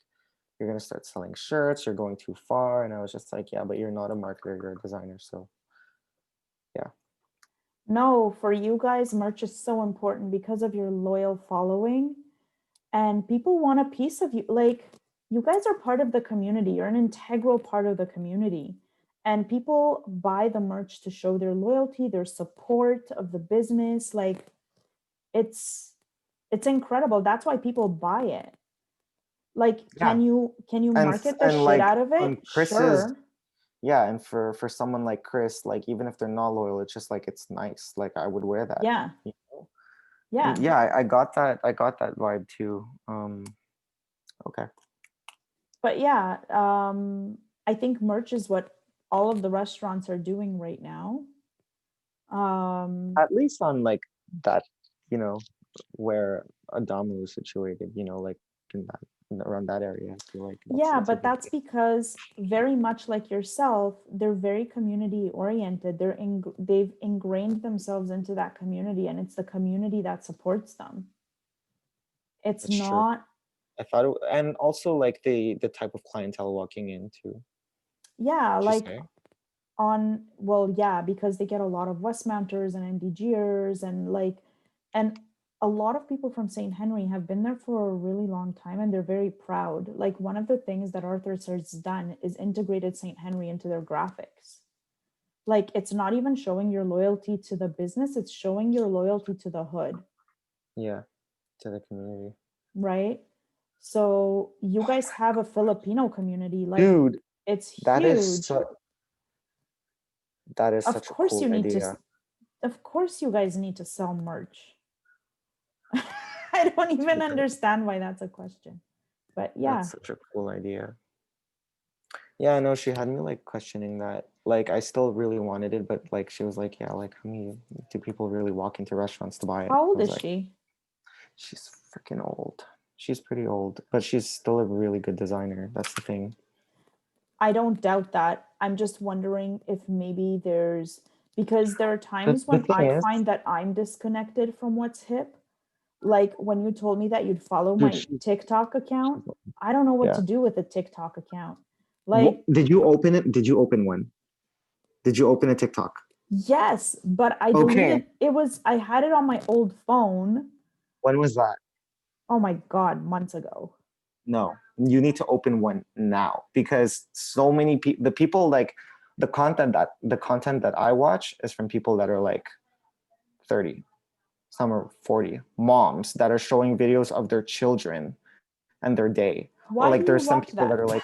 you're gonna start selling shirts? You're going too far." And I was just like, "Yeah, but you're not a marketer. You're a designer." So yeah, No, for you guys, merch is so important because of your loyal following. And people want a piece of you. Like, you guys are part of the community, you're an integral part of the community. And people buy the merch to show their loyalty, their support of the business. Like, it's it's incredible. That's why people buy it. Like, yeah, can you market the and shit like out of it? on Chris's, Sure. yeah, and for someone like Chris, like, even if they're not loyal, it's just like, it's nice. Like, I would wear that. Yeah. You know? And Yeah. yeah, I got that. I got that vibe too. Okay. But yeah, I think merch is what all of the restaurants are doing right now. Um, At least on like that, you know, where Adamu is situated, like in around that area, I feel like yeah, that's a but good that's thing. because very much like yourself, they're very community oriented. They've ingrained themselves into that community, and it's the community that supports them. It's That's true. not, I thought and also like the type of clientele walking in too. yeah, Would you like say? well, yeah, because they get a lot of Westmounters and MDGers and and a lot of people from St. Henry have been there for a really long time and they're very proud. Like one of the things that Arthur's has done is integrated St. Henry into their graphics. Like it's not even showing your loyalty to the business, it's showing your loyalty to the hood, Yeah, to the community. right? So you guys have a Filipino community, like Dude, it's that is huge. so that is Of such a course cool you need to idea. of course you guys need to sell merch. I don't even understand why that's a question. But yeah. That's such a cool idea. Yeah, I know, she had me like questioning that. Like, I still really wanted it, but like she was like, yeah, like, how many do people really walk into restaurants to buy it? How I old was is like, she? she's freaking old. She's pretty old, but she's still a really good designer. That's the thing. I don't doubt that. I'm just wondering if maybe there's because there are The, times the when thing I is, find that I'm disconnected from what's hip. Like when you told me that you'd follow dude, my TikTok account, she's I don't know what yeah. to do with a TikTok account. Like, Did you open it? Did you open one? Did you open a TikTok? yes, but I Okay. deleted I had it on my old phone. When was that? Oh my God, months ago. No, you need to open one now, because so many people, the people, like, the content that I watch is from people that are like 30, some are 40, moms that are showing videos of their children and their day. Or Why do like you there's some watch people that that? are like,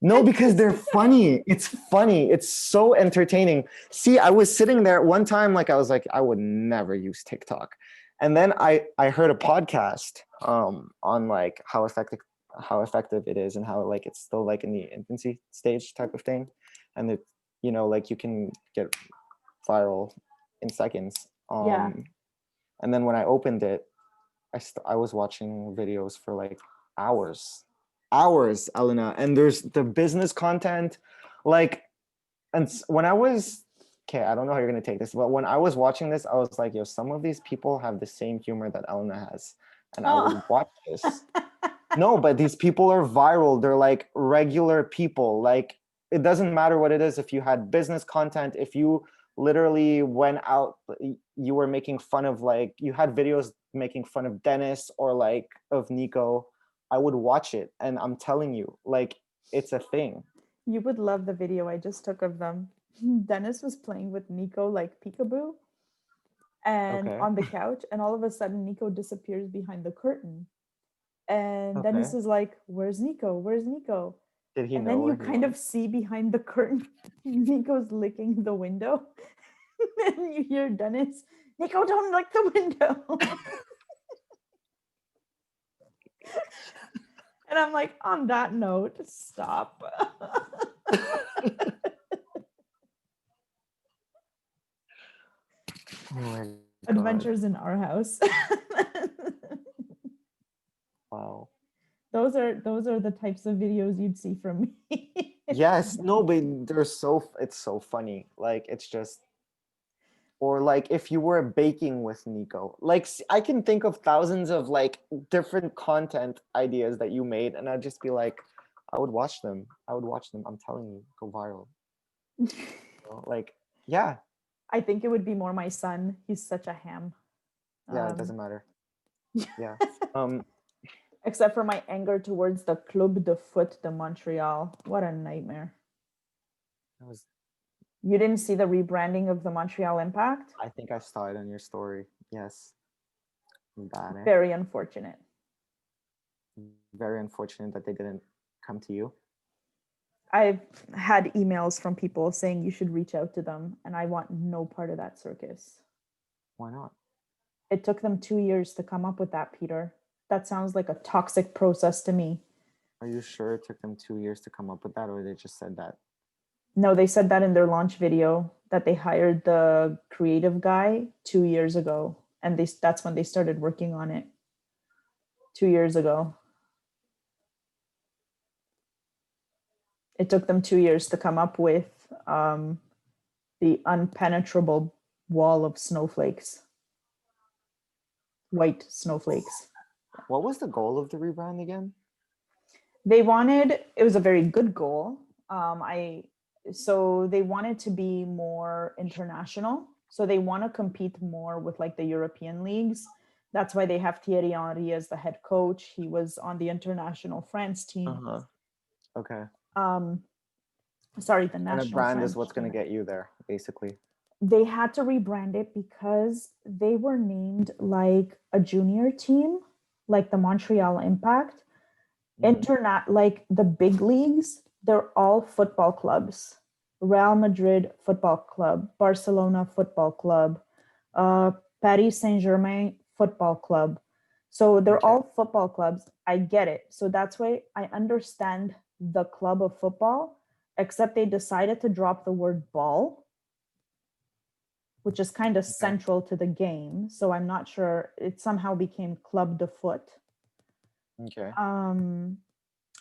no, because they're funny. It's funny. It's so entertaining. See, I was sitting there one time, like I was like, I would never use TikTok. And then I heard a podcast on like how effective it is and how like it's still like in the infancy stage type of thing. And it, you know, like you can get viral in seconds. Yeah. And then when I opened it, I was watching videos for like hours, hours, Elena. And there's the business content, like, and when I was, okay, I don't know how you're gonna take this, but when I was watching this, I was like, yo, some of these people have the same humor that Elena has, and I Oh. would watch this. No, but these people are viral. They're like regular people. Like it doesn't matter what it is. If you had business content, if you literally went out, you were making fun of like you had videos making fun of Dennis or like of Nico, I would watch it. And I'm telling you, like it's a thing. You would love the video I just took of them. Dennis was playing with Nico like peekaboo and Okay. on the couch, and all of a sudden Nico disappears behind the curtain. And Dennis Okay. is like, "Where's Nico? Where's Nico?" Did he And know then you where he kind of was? see behind the curtain Nico's licking the window. And you hear Dennis, "Nico, don't lick the window." And I'm like, on that note, stop. Oh my God. Adventures in our house. Wow. Those are the types of videos you'd see from me. Yes, no, but they're so it's so funny. Like it's just or like if you were baking with Nico. Like I can think of thousands of like different content ideas that you made and I'd just be like I would watch them. I would watch them. I'm telling you, go viral. You know? Like yeah, I think it would be more my son. He's such a ham. yeah, it Um, doesn't matter. Yeah. Um except for my anger towards the Club de Foot de Montreal. What a nightmare. that was You didn't see the rebranding of the Montreal Impact? I think I saw it on your story. Yes. Bad, eh? Very unfortunate. Very unfortunate that they didn't come to you. I've had emails from people saying you should reach out to them, and I want no part of that circus. Why not? It took them 2 years to come up with that, Peter. That sounds like a toxic process to me. Are you sure it took them 2 years to come up with that, or they just said that? No, they said that in their launch video that they hired the creative guy 2 years ago, and that's when they started working on it 2 years ago. It took them 2 years to come up with the unpenetrable wall of snowflakes, white snowflakes. What was the goal of the rebrand again? They wanted, it was a very good goal. So they wanted to be more international. So they want to compete more with like the European leagues. That's why they have Thierry Henry as the head coach. He was on the international France team. Uh-huh. Okay. Um, sorry, the And a national brand is French what's going team. to get you there, basically. They had to rebrand it because they were named like a junior team, like the Montreal Impact. Internet, like the big leagues, they're all football clubs. Real Madrid Football Club, Barcelona Football Club, Paris Saint-Germain Football Club. So they're Okay. all football clubs. I get it. So that's why I understand the club of football, except they decided to drop the word ball, which is kind of Okay. central to the game. So I'm not sure. It somehow became Club de Foot. Okay.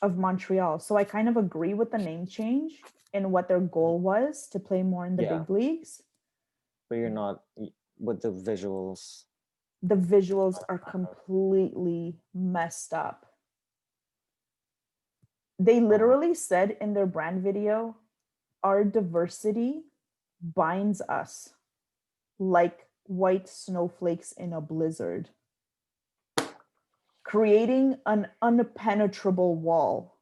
Of Montreal. So I kind of agree with the name change and what their goal was to play more in the Yeah. big leagues. But you're not with the visuals. The visuals are completely messed up. They literally said in their brand video, our diversity binds us like white snowflakes in a blizzard, creating an unpenetrable wall.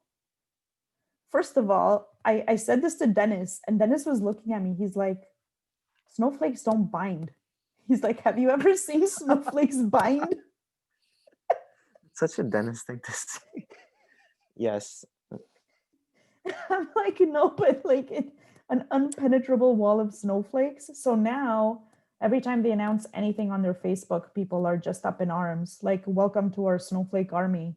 First of all, I said this to Dennis, and Dennis was looking at me. He's like, snowflakes don't bind. He's like, have you ever seen snowflakes bind? such a Dennis thing to say. Yes. I'm like, no, but like an unpenetrable wall of snowflakes. So now every time they announce anything on their Facebook, people are just up in arms, like, welcome to our snowflake army.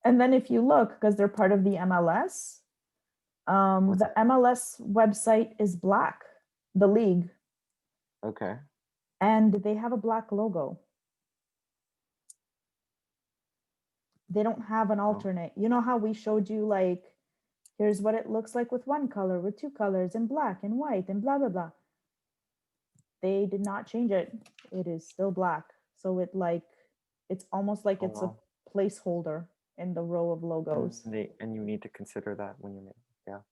And then if you look, because they're part of the MLS, What's the that? MLS website is black, the league, Okay. and they have a black logo. They don't have an Oh. alternate. You know how we showed you, like, here's what it looks like with one color, with two colors, and black and white, and blah, blah, blah. They did not change it. It is still black. So it's almost like Oh, it's wow. a placeholder in the row of logos. And you need to consider that when you make. Yeah.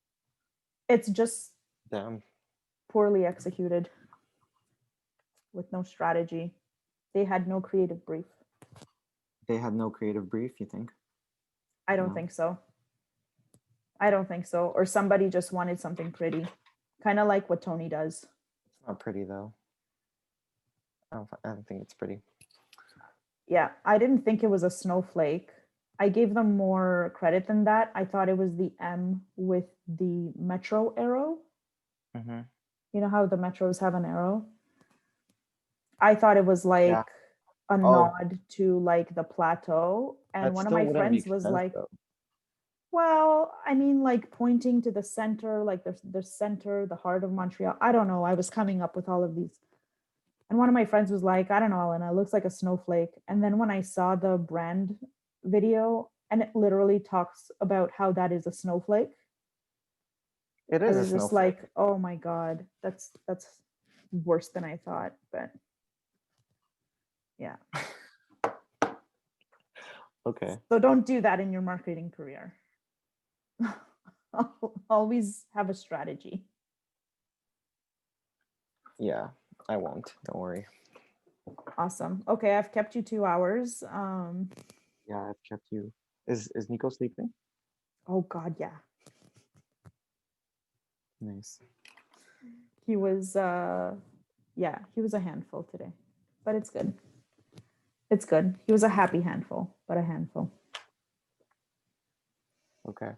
It's just Damn. poorly executed with no strategy. They had no creative brief. They had no creative brief, you think? I don't No. think so. I don't think so. Or somebody just wanted something pretty, kind of like what Tony does. It's not pretty though. I don't think it's pretty. Yeah, I didn't think it was a snowflake. I gave them more credit than that. I thought it was the M with the metro arrow. Mm-hmm. You know how the metros have an arrow? I thought it was like Yeah. a Oh, nod to like the plateau. And that one of still my wouldn't friends make was sense like, though. well, I mean, like pointing to the center, like the center, the heart of Montreal. I don't know. I was coming up with all of these. And one of my friends was like, I don't know, and it looks like a snowflake. And then when I saw the brand video and it literally talks about how that is a snowflake, It I is a was just snowflake. like, oh my God, that's worse than I thought. But yeah. Okay. So don't do that in your marketing career. Always have a strategy. Yeah, I won't. Don't worry. Awesome. Okay, I've kept you 2 hours. Yeah, I've kept you. Is Nico sleeping? Oh God, yeah. Nice. He was he was a handful today. But it's good. It's good. He was a happy handful, but a handful. Okay.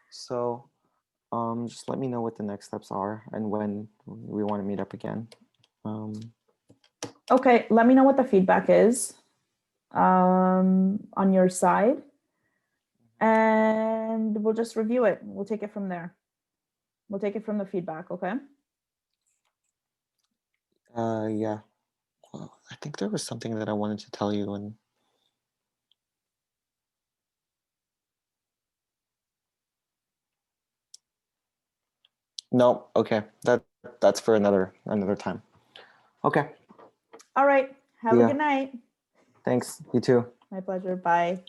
So, just let me know what the next steps are and when we want to meet up again. Okay, let me know what the feedback is on your side, and we'll just review it. We'll take it from there. We'll take it from the feedback, okay? Yeah. Well, I think there was something that I wanted to tell you and no, okay. That's for another time. Okay. All right. Have a Yeah. good night. Thanks. You too. My pleasure. Bye.